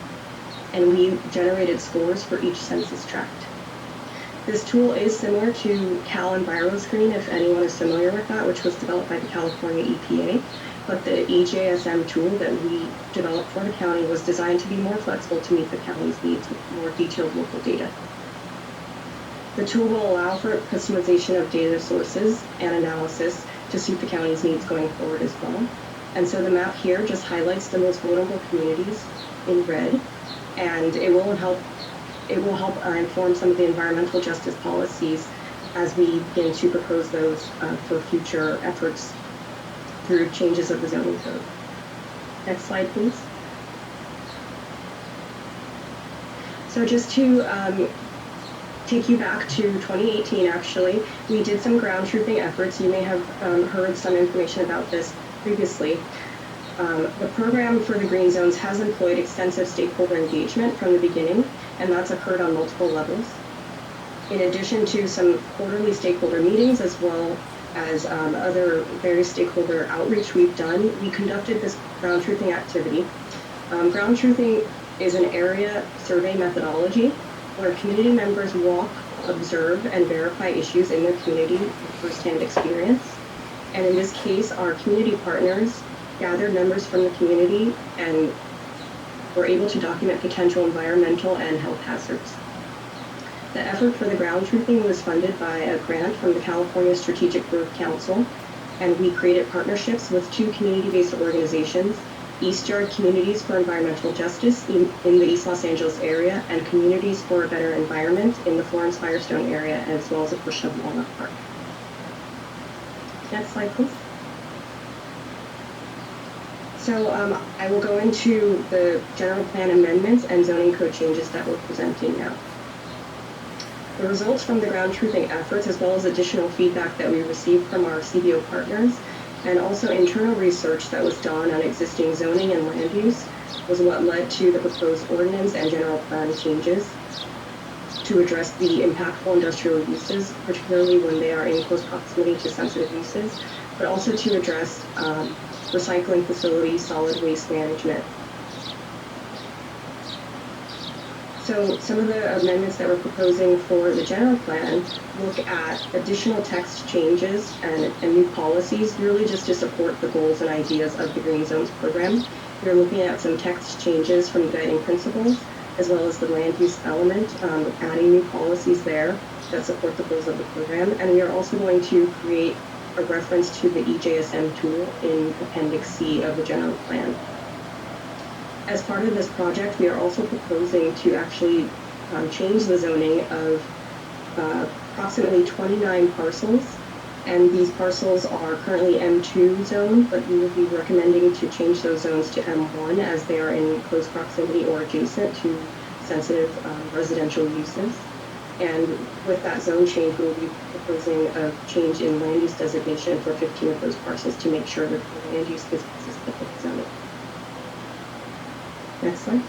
[SPEAKER 12] And we generated scores for each census tract. This tool is similar to Cal EnviroScreen, if anyone is familiar with that, which was developed by the California EPA. But the EJSM tool that we developed for the county was designed to be more flexible to meet the county's needs with more detailed local data. The tool will allow for customization of data sources and analysis to suit the county's needs going forward as well. And so the map here just highlights the most vulnerable communities in red, and it will help inform some of the environmental justice policies as we begin to propose those for future efforts through changes of the zoning code. Next slide, please. So just to take you back to 2018, actually, we did some ground truthing efforts. You may have heard some information about this previously. The program for the Green Zones has employed extensive stakeholder engagement from the beginning, and that's occurred on multiple levels. In addition to some quarterly stakeholder meetings, as well as other various stakeholder outreach we've done, we conducted this ground truthing activity. Ground truthing is an area survey methodology where community members walk, observe, and verify issues in their community with firsthand experience. And in this case, our community partners gathered members from the community and were able to document potential environmental and health hazards. The effort for the ground truthing was funded by a grant from the California Strategic Growth Council, and we created partnerships with two community-based organizations, East Yard Communities for Environmental Justice in the East Los Angeles area, and Communities for a Better Environment in the Florence Firestone area, as well as a portion of Walnut Park. Next slide, please. So I will go into the general plan amendments and zoning code changes that we're presenting now. The results from the ground truthing efforts, as well as additional feedback that we received from our CBO partners, and also internal research that was done on existing zoning and land use, was what led to the proposed ordinance and general plan changes. to address the impactful industrial uses, particularly when they are in close proximity to sensitive uses, but also to address recycling facilities, solid waste management. So some of the amendments that we're proposing for the general plan look at additional text changes and new policies, really just to support the goals and ideas of the Green Zones program. We're looking at some text changes from guiding principles, as well as the land use element, adding new policies there that support the goals of the program. And we are also going to create a reference to the EJSM tool in Appendix C of the general plan. As part of this project, we are also proposing to actually change the zoning of approximately 29 parcels. And these parcels are currently M2 zone, but we will be recommending to change those zones to M1 as they are in close proximity or adjacent to sensitive residential uses. And with that zone change, we will be proposing a change in land use designation for 15 of those parcels to make sure that the land use is consistent with the zoning. Next slide.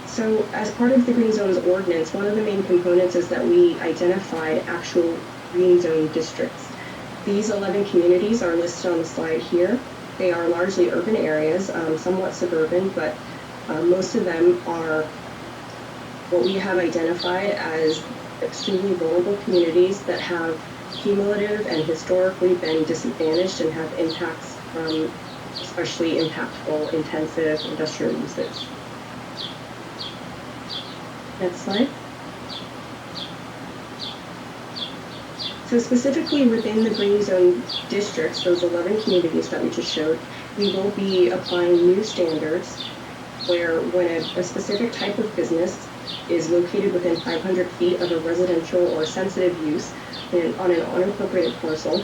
[SPEAKER 12] So as part of the Green Zones ordinance, one of the main components is that we identified actual Green Zone districts. These 11 communities are listed on the slide here. They are largely urban areas, somewhat suburban, but most of them are what we have identified as extremely vulnerable communities that have cumulative and historically been disadvantaged and have impacts from especially impactful, intensive industrial uses. Next slide. So specifically within the Green Zone districts, those 11 communities that we just showed, we will be applying new standards where when a specific type of business is located within 500 feet of a residential or sensitive use on an unincorporated parcel,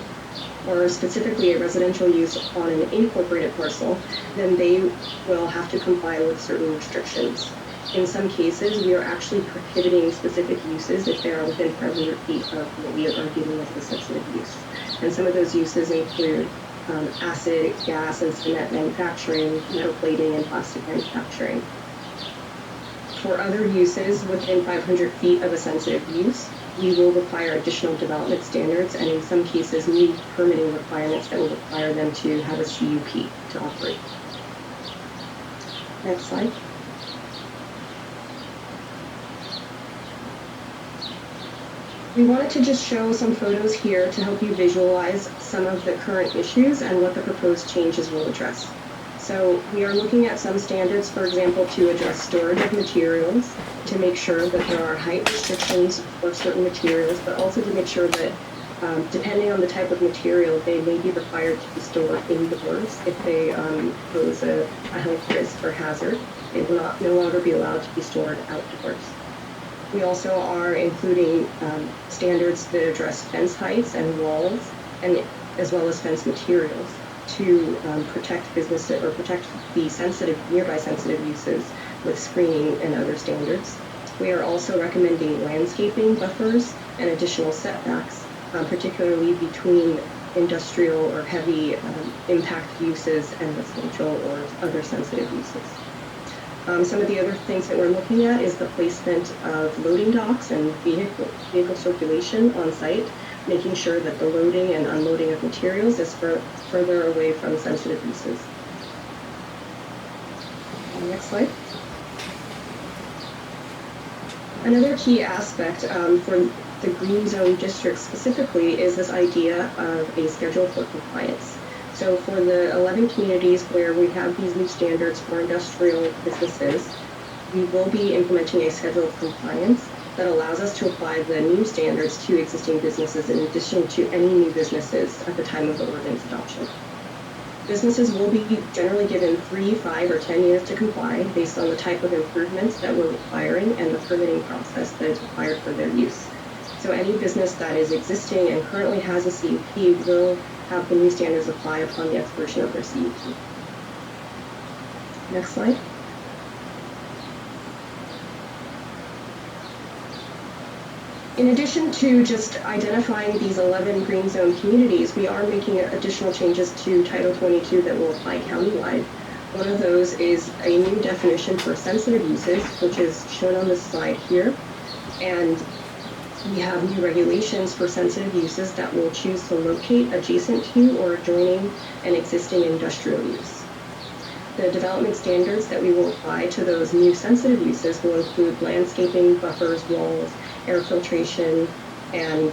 [SPEAKER 12] or specifically a residential use on an incorporated parcel, then they will have to comply with certain restrictions. In some cases, we are actually prohibiting specific uses if they are within 500 feet of what we are dealing with the sensitive use. And some of those uses include acid, gas, and cement manufacturing, metal plating, and plastic manufacturing. For other uses within 500 feet of a sensitive use, we will require additional development standards and in some cases new permitting requirements that will require them to have a CUP to operate. Next slide. We wanted to just show some photos here to help you visualize some of the current issues and what the proposed changes will address. So we are looking at some standards, for example, to address storage of materials, to make sure that there are height restrictions for certain materials, but also to make sure that depending on the type of material, they may be required to be stored indoors if they pose a health risk or hazard. They will no longer be allowed to be stored outdoors. We also are including standards that address fence heights and walls, and as well as fence materials to protect businesses or protect the nearby sensitive uses with screening and other standards. We are also recommending landscaping buffers and additional setbacks, particularly between industrial or heavy impact uses and residential or other sensitive uses. Some of the other things that we're looking at is the placement of loading docks and vehicle circulation on site, making sure that the loading and unloading of materials is further away from sensitive uses. Next slide. Another key aspect for the Green Zone district specifically is this idea of a schedule for compliance. So for the 11 communities where we have these new standards for industrial businesses, we will be implementing a schedule of compliance that allows us to apply the new standards to existing businesses in addition to any new businesses at the time of the ordinance adoption. Businesses will be generally given 3, 5, or 10 years to comply based on the type of improvements that we're requiring and the permitting process that is required for their use. So any business that is existing and currently has a CUP will have the new standards apply upon the expiration of their CUP. Next slide. In addition to just identifying these 11 Green Zone communities, we are making additional changes to Title 22 that will apply countywide. One of those is a new definition for sensitive uses, which is shown on this slide here. And we have new regulations for sensitive uses that will choose to locate adjacent to or adjoining an existing industrial use. The development standards that we will apply to those new sensitive uses will include landscaping, buffers, walls, air filtration, and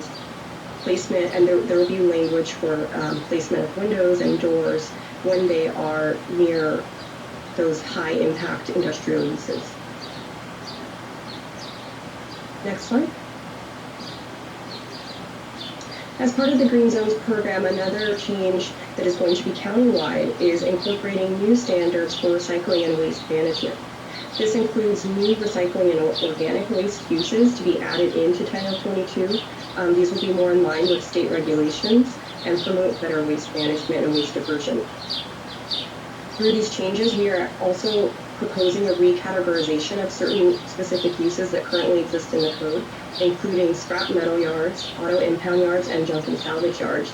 [SPEAKER 12] placement, and there will be language for placement of windows and doors when they are near those high impact industrial uses. Next slide. As part of the Green Zones program, another change that is going to be countywide is incorporating new standards for recycling and waste management. This includes new recycling and organic waste uses to be added into Title 22. These will be more in line with state regulations and promote better waste management and waste diversion. Through these changes, we are also proposing a recategorization of certain specific uses that currently exist in the code, including scrap metal yards, auto impound yards, and junk and salvage yards.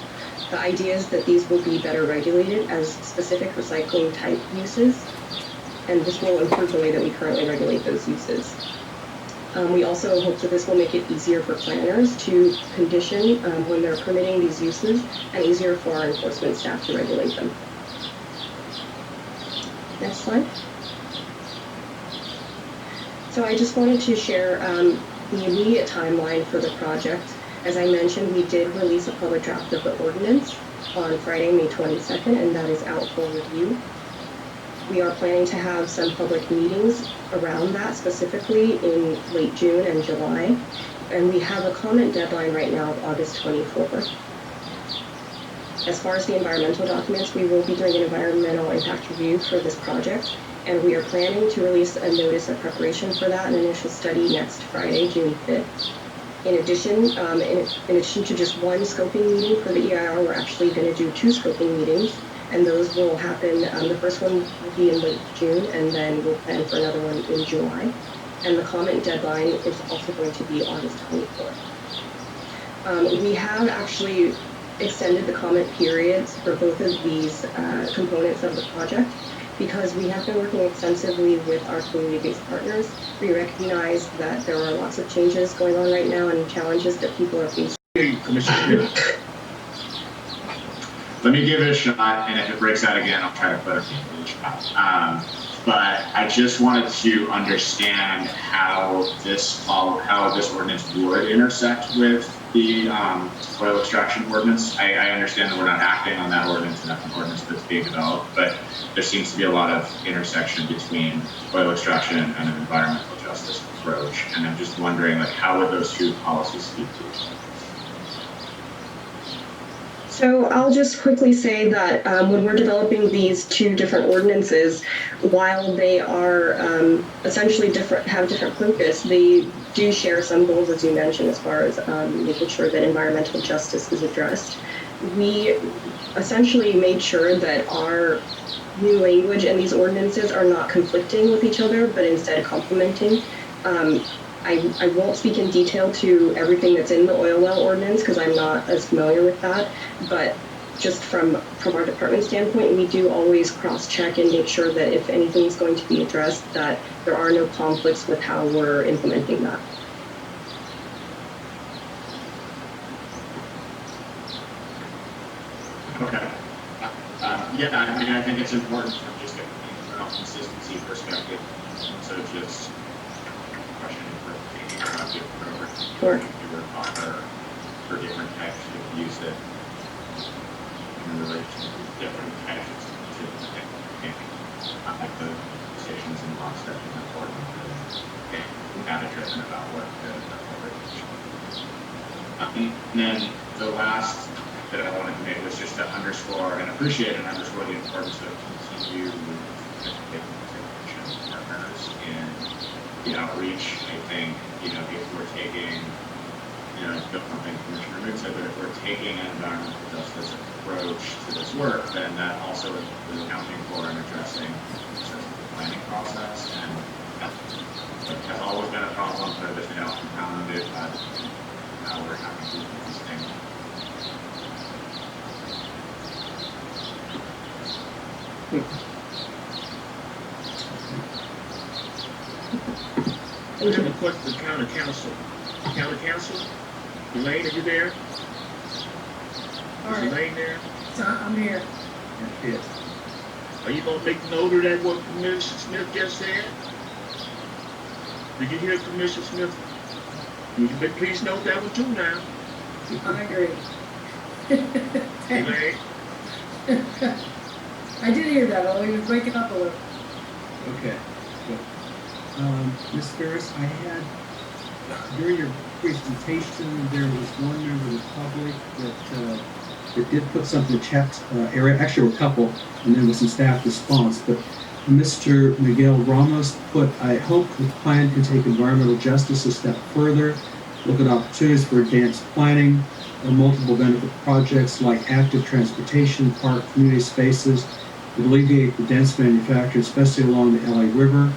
[SPEAKER 12] The idea is that these will be better regulated as specific recycling type uses, and this will improve the way that we currently regulate those uses. We also hope that this will make it easier for planners to condition when they're permitting these uses, and easier for our enforcement staff to regulate them. Next slide. So I just wanted to share the immediate timeline for the project. As I mentioned, we did release a public draft of the ordinance on Friday, May 22nd, and that is out for review. We are planning to have some public meetings around that, specifically in late June and July. And we have a comment deadline right now of August 24th. As far as the environmental documents, we will be doing an environmental impact review for this project, and we are planning to release a notice of preparation for that, an initial study next Friday, June 5th. In addition, in addition to just one scoping meeting for the EIR, we're actually going to do 2 scoping meetings, and those will happen, the first one will be in late June, and then we'll plan for another one in July. And the comment deadline is also going to be August 24th. We have actually extended the comment periods for both of these components of the project because we have been working extensively with our community-based partners. We recognize that there are lots of changes going on right now and challenges that people are facing.
[SPEAKER 3] Commissioner.
[SPEAKER 9] Let me give it a shot, and if it breaks out again, I'll try to put a shot. But I just wanted to understand how this ordinance would intersect with the oil extraction ordinance. I understand that we're not acting on that ordinance, and that's an ordinance that's being developed, but there seems to be a lot of intersection between oil extraction and an environmental justice approach. And I'm just wondering, like, how would those two policies speak to each other?
[SPEAKER 12] So I'll just quickly say that when we're developing these 2 different ordinances, while they are essentially different, have different focus, they do share some goals, as you mentioned, as far as making sure that environmental justice is addressed. We essentially made sure that our new language and these ordinances are not conflicting with each other, but instead complementing. I won't speak in detail to everything that's in the oil well ordinance because I'm not as familiar with that, but just from our department standpoint, we do always cross-check and make sure that if anything's going to be addressed, that there are no conflicts with how we're implementing that.
[SPEAKER 9] Okay. Yeah, I mean, I think it's important from just a internal consistency perspective. So just questioning for thinking about the approach
[SPEAKER 12] Sure.
[SPEAKER 9] you were offer for different types of use that in relation to different types of the stations and laws that are important and data driven about what the and then the last that I wanted to make was just to underscore and appreciate and underscore the importance of continued partners in the outreach. I think, if we're taking, something Commissioner Moon said, but if we're taking an environmental justice approach to this work, then that also is accounting for and addressing the planning process. And that has always been a problem, but it's now compounded by how we're having to do these things.
[SPEAKER 3] question for county council. County council, Elaine, are you there?
[SPEAKER 4] All
[SPEAKER 3] Is
[SPEAKER 4] right,
[SPEAKER 3] Elaine there?
[SPEAKER 4] so I'm here.
[SPEAKER 1] Yes.
[SPEAKER 3] Are you gonna make note of that what Commissioner Smith just said? Did you hear Commissioner Smith? You can please note that one too now.
[SPEAKER 4] I agree.
[SPEAKER 3] Elaine?
[SPEAKER 4] I did hear that, although he was breaking up a little.
[SPEAKER 1] Okay, good. Ms. Ferris, I had, during your presentation, there was one member of the public that did put something in the chat area, actually a couple, and then with some staff response, but Mr. Miguel Ramos put, I hope the plan can take environmental justice a step further, look at opportunities for advanced planning or multiple benefit projects like active transportation, park, community spaces, would alleviate the dense manufacturing, especially along the LA River.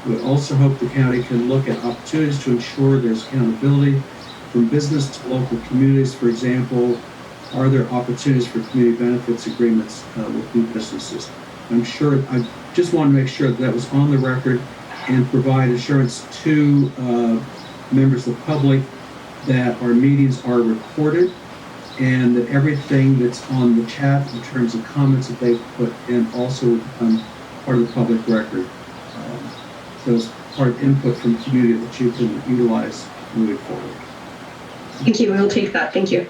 [SPEAKER 1] We also hope the county can look at opportunities to ensure there's accountability from business to local communities. For example, are there opportunities for community benefits agreements with new businesses? I'm sure, I just want to make sure that was on the record and provide assurance to members of the public that our meetings are recorded and that everything that's on the chat in terms of comments that they've put in also become part of the public record. So it's part of input from the community that you can utilize moving forward.
[SPEAKER 12] Thank you. We'll take that. Thank you.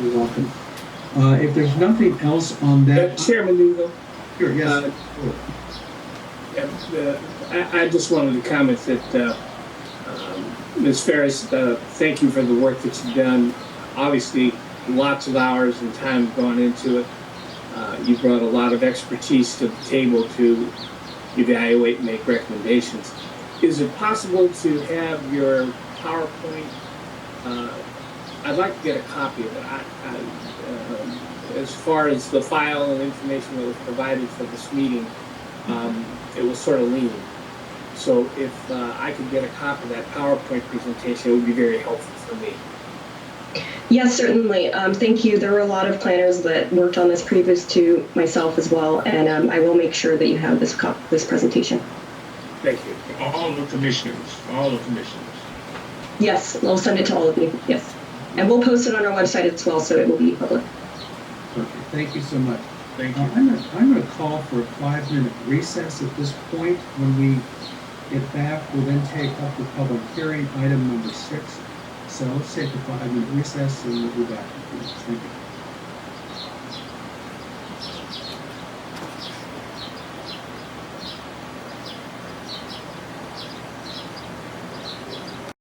[SPEAKER 1] You're welcome. If there's nothing else on that,
[SPEAKER 10] Chairman Lugo.
[SPEAKER 1] Sure, yes.
[SPEAKER 10] I just wanted to comment that Ms. Ferris, thank you for the work that you've done. Obviously, lots of hours and time gone into it. You brought a lot of expertise to the table to evaluate and make recommendations. Is it possible to have your PowerPoint? I'd like to get a copy of it. As far as the file and information that was provided for this meeting, it was sort of lean. So if I could get a copy of that PowerPoint presentation, it would be very helpful for me.
[SPEAKER 12] Yes, certainly. Thank you. There were a lot of planners that worked on this previous to myself as well, and I will make sure that you have this presentation.
[SPEAKER 10] Thank you.
[SPEAKER 3] All the commissioners.
[SPEAKER 12] Yes, I'll send it to all of you. Yes. And we'll post it on our website as well, so it will be public.
[SPEAKER 1] Okay, thank you so much.
[SPEAKER 3] Thank you.
[SPEAKER 1] I'm going to call for a 5-minute recess at this point. When we get back, we'll then take up the public hearing, item number 6. So let's take a 5-minute recess and we'll be back in a few minutes. Thank you.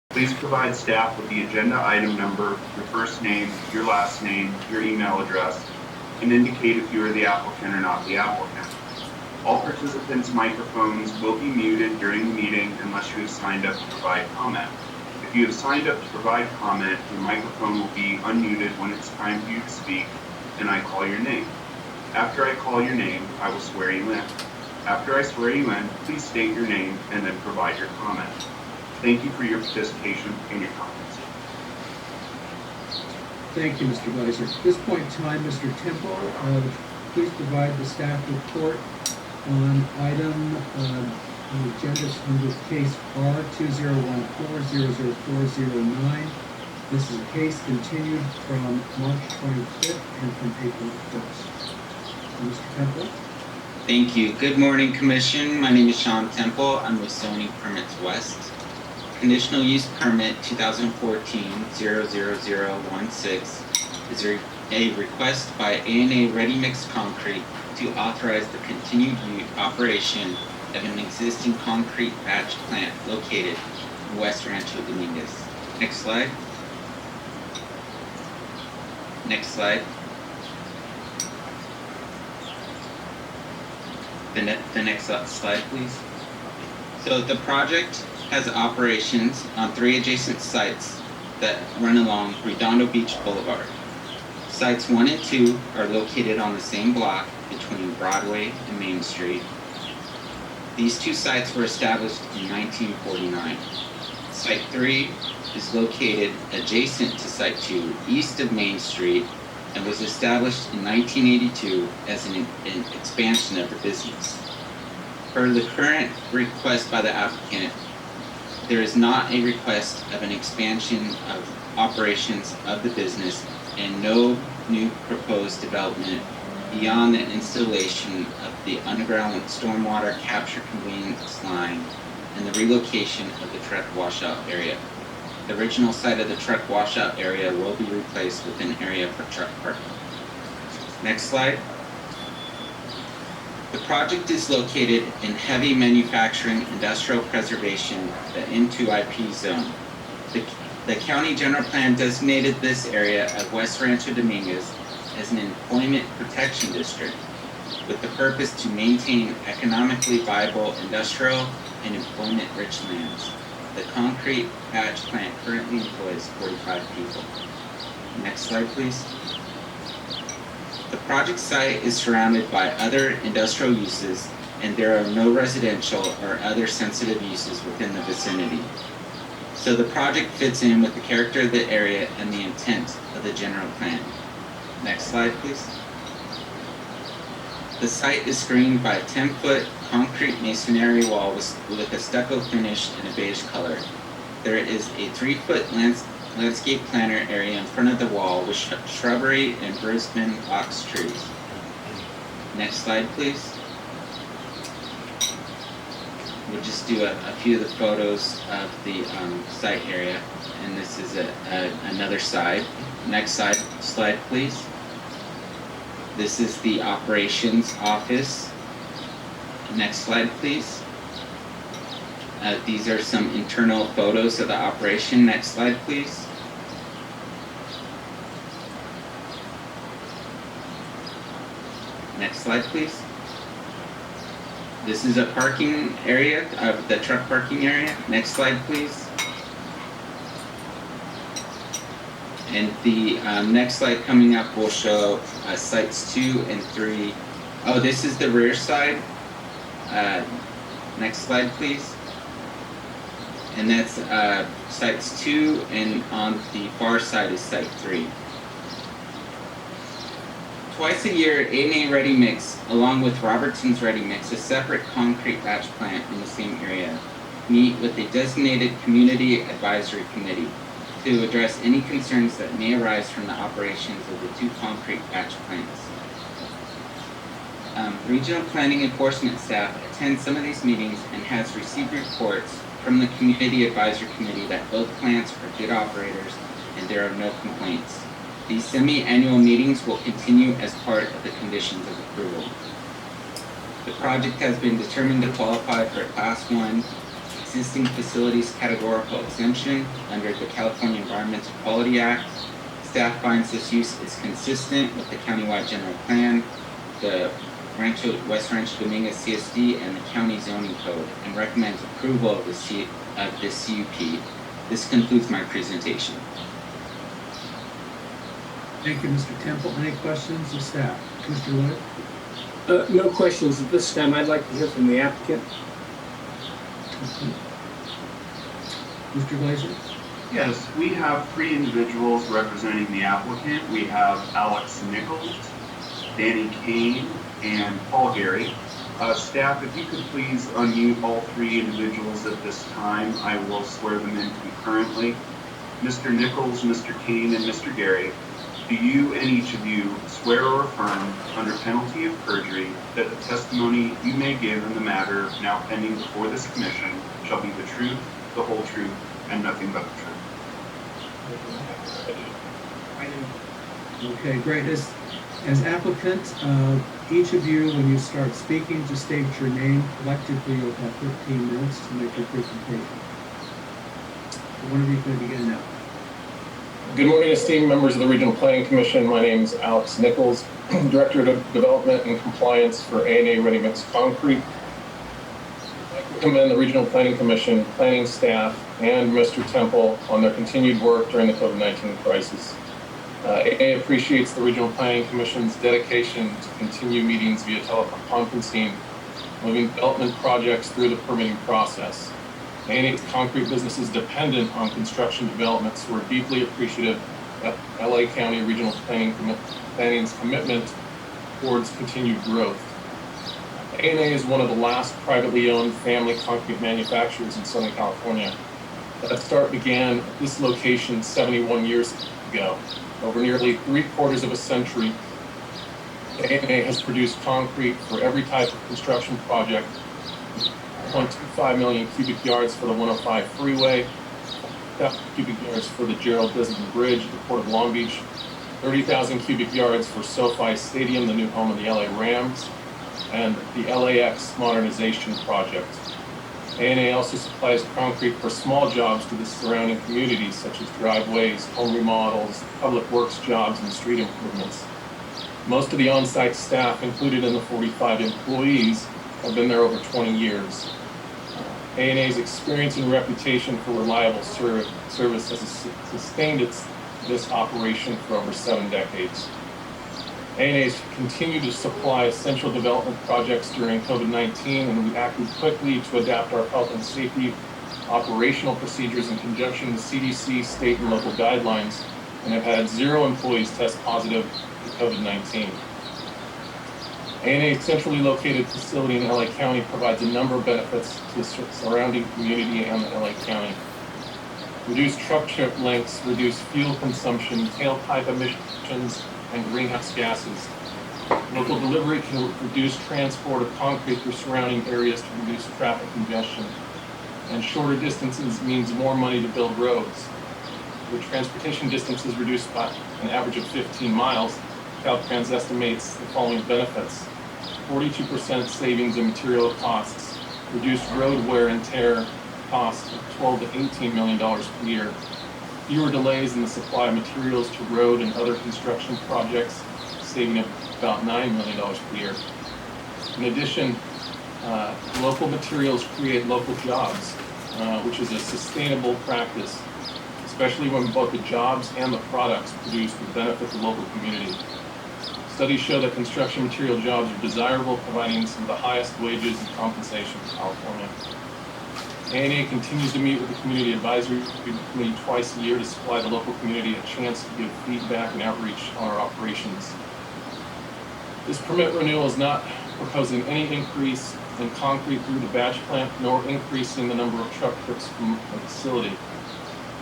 [SPEAKER 13] Please provide staff with the agenda item number, your first name, your last name, your email address, and indicate if you are the applicant or not the applicant. All participants' microphones will be muted during the meeting unless you have signed up to provide comment. If you have signed up to provide comment, your microphone will be unmuted when it's time for you to speak and I call your name. After I call your name, I will swear you in. After I swear you in, please state your name and then provide your comment. Thank you for your participation and your comments.
[SPEAKER 1] Thank you, Mr. Weiser. At this point in time, Mr. Temple, please provide the staff report on item the agenda under case R2014004009. This is a case continued from March 25th and from April 1st. Mr. Temple?
[SPEAKER 14] Thank you. Good morning, Commission. My name is Sean Temple. I'm with Zoning Permits West. Conditional Use Permit 2014-00016 is a request by A&A Ready Mix Concrete to authorize the continued operation of an existing concrete batch plant located in West Rancho Dominguez. Next slide. Next slide. The next slide, please. So the project has operations on 3 adjacent sites that run along Redondo Beach Boulevard. Sites 1 and 2 are located on the same block between Broadway and Main Street. These 2 sites were established in 1949. Site 3 is located adjacent to Site 2, east of Main Street, and was established in 1982 as an expansion of the business. Per the current request by the applicant, There is not a request of an expansion of operations of the business and no new proposed development beyond the installation of the underground stormwater capture conveyance line and the relocation of the truck washout area. The original site of the truck washout area will be replaced with an area for truck parking. Next slide. The project is located in heavy manufacturing industrial preservation, the N2IP zone. The county general plan designated this area of West Rancho Dominguez as an employment protection district with the purpose to maintain economically viable industrial and employment-rich lands. The concrete patch plant currently employs 45 people. Next slide, please. The project site is surrounded by other industrial uses, and there are no residential or other sensitive uses within the vicinity. So the project fits in with the character of the area and the intent of the general plan. Next slide, please. The site is screened by a 10-foot concrete masonry wall with a stucco finish in a beige color. There is a 3-foot landscape planter area in front of the wall with shrubbery and Brisbane box trees. Next slide, please. We'll just do a few of the photos of the site area, and this is another side. Next slide, please. This is the operations office. Next slide, please. These are some internal photos of the operation. Next slide, please. Next slide, please. This is a parking area of the truck parking area. Next slide, please. And the next slide coming up will show sites 2 and 3. Oh, this is the rear side. Next slide, please. And that's sites 2, and on the far side is site 3. Twice a year, A&A Ready Mix, along with Robertson's Ready Mix, a separate concrete batch plant in the same area, meet with a designated community advisory committee to address any concerns that may arise from the operations of the 2 concrete batch plants. Regional planning enforcement staff attend some of these meetings and has received reports from the community advisory committee that both plants are good operators and there are no complaints. These semi-annual meetings will continue as part of the conditions of approval. The project has been determined to qualify for a Class 1 existing facilities categorical exemption under the California Environmental Quality Act. Staff finds this use is consistent with the countywide general plan, the West Rancho Dominguez CSD, and the county zoning code, and recommends approval of this CUP. This concludes my presentation.
[SPEAKER 1] Thank you, Mr. Temple. Any questions of staff? Mr. Lloyd?
[SPEAKER 10] No questions at this time. I'd like to hear from the applicant.
[SPEAKER 1] Mr. Glazer?
[SPEAKER 13] Yes, we have 3 individuals representing the applicant. We have Alex Nichols, Danny Kane, and Paul Gary. Staff, if you could please unmute all 3 individuals at this time, I will swear them in concurrently. Mr. Nichols, Mr. Kane, and Mr. Gary, do you and each of you swear or affirm under penalty of perjury that the testimony you may give in the matter now pending before this commission shall be the truth, the whole truth, and nothing but the truth?
[SPEAKER 1] Okay, great. As applicant, each of you, when you start speaking, just state your name. Collectively, you'll have 15 minutes to make your presentation. One of you can begin now.
[SPEAKER 15] Good morning, esteemed members of the Regional Planning Commission. My name is Alex Nichols, Director of Development and Compliance for A&A Ready Mix Concrete. I'd like to commend the Regional Planning Commission, planning staff, and Mr. Temple on their continued work during the COVID-19 crisis. A&A appreciates the Regional Planning Commission's dedication to continue meetings via teleconferencing, moving development projects through the permitting process. A&A's concrete business is dependent on construction developments, so we're deeply appreciative of LA County Regional Planning's commitment towards continued growth. A&A is one of the last privately owned family concrete manufacturers in Southern California. That start began at this location 71 years ago. Over nearly 3/4 of a century, ANA has produced concrete for every type of construction project. 1.25 million cubic yards for the 105 freeway, 1,000 cubic yards for the Gerald Disney Bridge at the Port of Long Beach, 30,000 cubic yards for SoFi Stadium, the new home of the LA Rams, and the LAX modernization project. ANA also supplies concrete for small jobs to the surrounding communities, such as driveways, home remodels, public works jobs, and street improvements. Most of the on-site staff included in the 45 employees have been there over 20 years. ANA's experience and reputation for reliable service has sustained this operation for over 7 decades. ANA's continued to supply essential development projects during COVID-19, and we acted quickly to adapt our health and safety operational procedures in conjunction with CDC, state, and local guidelines, and have had 0 employees test positive for COVID-19. ANA's centrally located facility in LA County provides a number of benefits to the surrounding community and the LA County. Reduced truck trip lengths, reduced fuel consumption, tailpipe emissions, and greenhouse gases. Local delivery can reduce transport of concrete through surrounding areas to reduce traffic congestion. And shorter distances means more money to build roads. With transportation distances reduced by an average of 15 miles, Caltrans estimates the following benefits: 42% savings in material costs, reduced road wear and tear costs of $12 to $18 million per year, fewer delays in the supply of materials to road and other construction projects, saving about $9 million per year. In addition, local materials create local jobs, which is a sustainable practice, especially when both the jobs and the products produced will benefit the local community. Studies show that construction material jobs are desirable, providing some of the highest wages and compensation in California. ANA continues to meet with the Community Advisory Committee twice a year to supply the local community a chance to give feedback and outreach on our operations. This permit renewal is not proposing any increase in concrete through the batch plant, nor increasing the number of truck trips from the facility.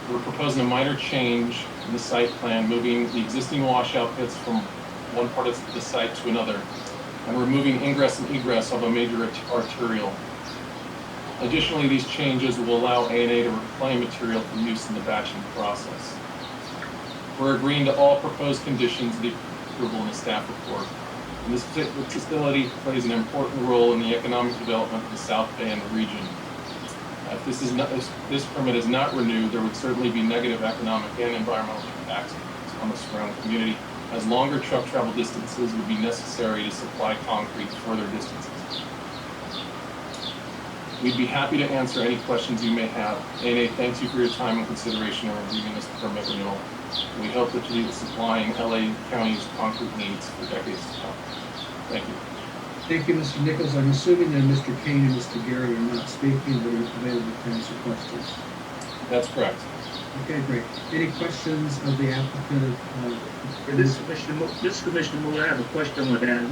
[SPEAKER 15] We're proposing a minor change in the site plan, moving the existing washout pits from one part of the site to another, and removing ingress and egress of a major arterial. Additionally, these changes will allow ANA to reclaim material for use in the batching process. We're agreeing to all proposed conditions of the approval in the staff report. And this facility plays an important role in the economic development of the South Bay and the region. If this permit is not renewed, there would certainly be negative economic and environmental impacts on the surrounding community, as longer truck travel distances would be necessary to supply concrete further distances. We'd be happy to answer any questions you may have. ANA thanks you for your time and consideration in reviewing this permit renewal. We hope that you'll be supplying LA County's concrete needs for decades to come. Thank you.
[SPEAKER 1] Thank you, Mr. Nichols. I'm assuming that Mr. Kane and Mr. Gary are not speaking, but are available to answer questions.
[SPEAKER 15] That's correct.
[SPEAKER 1] Okay, great. Any questions of the applicant?
[SPEAKER 3] This Commissioner Moore, I have a question on that.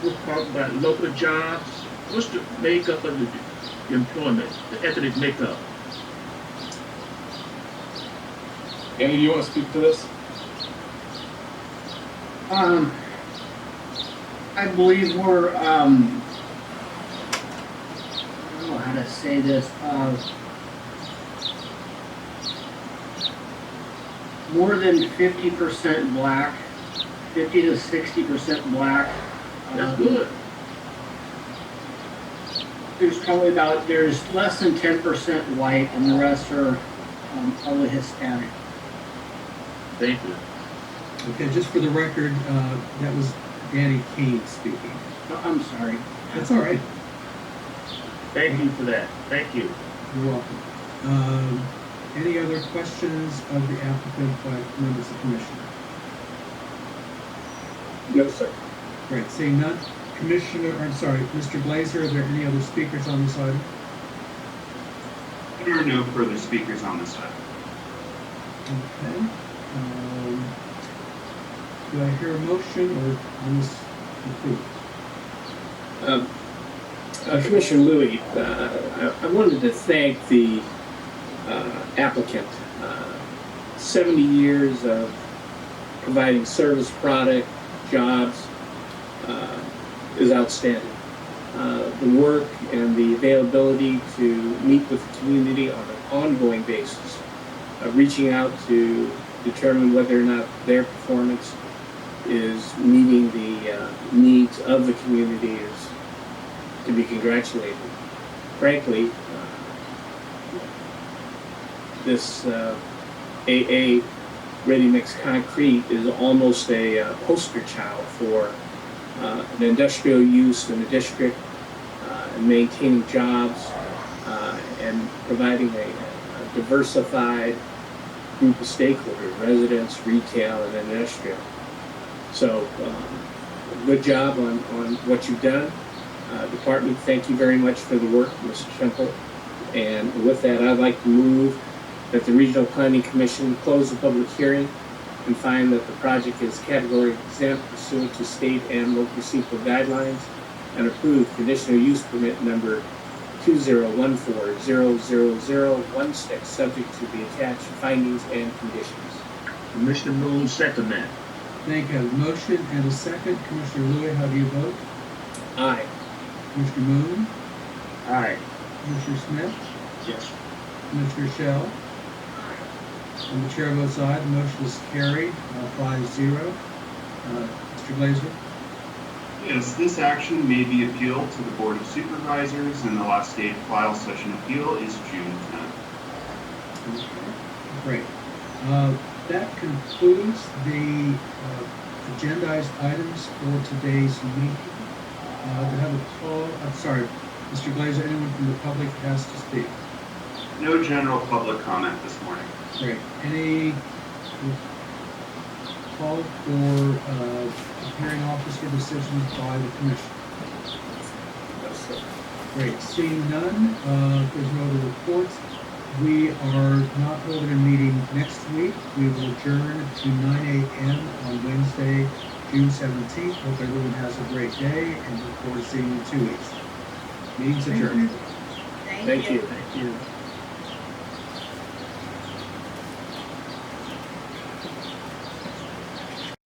[SPEAKER 3] We're talking about local jobs. What's the makeup of the employment, the ethnic makeup?
[SPEAKER 15] Andy, do you want to speak to this?
[SPEAKER 16] I believe we're, I don't know how to say this, more than 50% black, 50 to 60% black.
[SPEAKER 3] That's good.
[SPEAKER 16] There's less than 10% white, and the rest are probably Hispanic.
[SPEAKER 3] Thank you.
[SPEAKER 1] Okay, just for the record, that was Danny Kane speaking.
[SPEAKER 16] I'm sorry.
[SPEAKER 1] That's all right.
[SPEAKER 3] Thank you for that. Thank you.
[SPEAKER 1] You're welcome. Any other questions of the applicant by members of the commission?
[SPEAKER 10] No, sir.
[SPEAKER 1] Great, seeing none. Mr. Glazer, are there any other speakers on this item?
[SPEAKER 13] There are no further speakers on this item.
[SPEAKER 1] Okay. Do I hear a motion or on this approved?
[SPEAKER 10] Commissioner Louie, I wanted to thank the applicant. 70 years of providing service, product, jobs is outstanding. The work and the availability to meet with the community on an ongoing basis, reaching out to determine whether or not their performance is meeting the needs of the community is to be congratulated. Frankly, this AA ready-mix concrete is almost a poster child for an industrial use in the district, and maintaining jobs, and providing a diversified group of stakeholders, residents, retail, and industrial. So, good job on what you've done. Department, thank you very much for the work, Mr. Temple. And with that, I'd like to move that the Regional Planning Commission close the public hearing and find that the project is category exempt pursuant to state and local CEQA guidelines, and approve conditional use permit number 2014-00016, subject to the attached findings and conditions.
[SPEAKER 3] Commissioner Moon, second that.
[SPEAKER 1] Thank you. I have a motion and a second. Commissioner Louie, how do you vote?
[SPEAKER 10] Aye.
[SPEAKER 1] Commissioner Moon?
[SPEAKER 3] Aye.
[SPEAKER 1] Commissioner Smith?
[SPEAKER 3] Yes.
[SPEAKER 1] Commissioner Shell? And the chair votes aye. The motion is carried, 5-0. Mr. Glazer?
[SPEAKER 13] Yes, this action may be appealed to the Board of Supervisors, and the last day to file such an appeal is June 10th.
[SPEAKER 1] Great. That concludes the agendized items for today's meeting. We have a call. I'm sorry, Mr. Glazer, anyone from the public has to speak?
[SPEAKER 13] No general public comment this morning.
[SPEAKER 1] Great. Any call for hearing officer decisions by the commission? Great. Seeing none, there's no other reports. We are not holding a meeting next week. We will adjourn to 9 a.m. on Wednesday, June 17th. Hope everyone has a great day and look forward to seeing you in 2 weeks. Meeting's adjourned.
[SPEAKER 2] Thank you.
[SPEAKER 10] Thank you.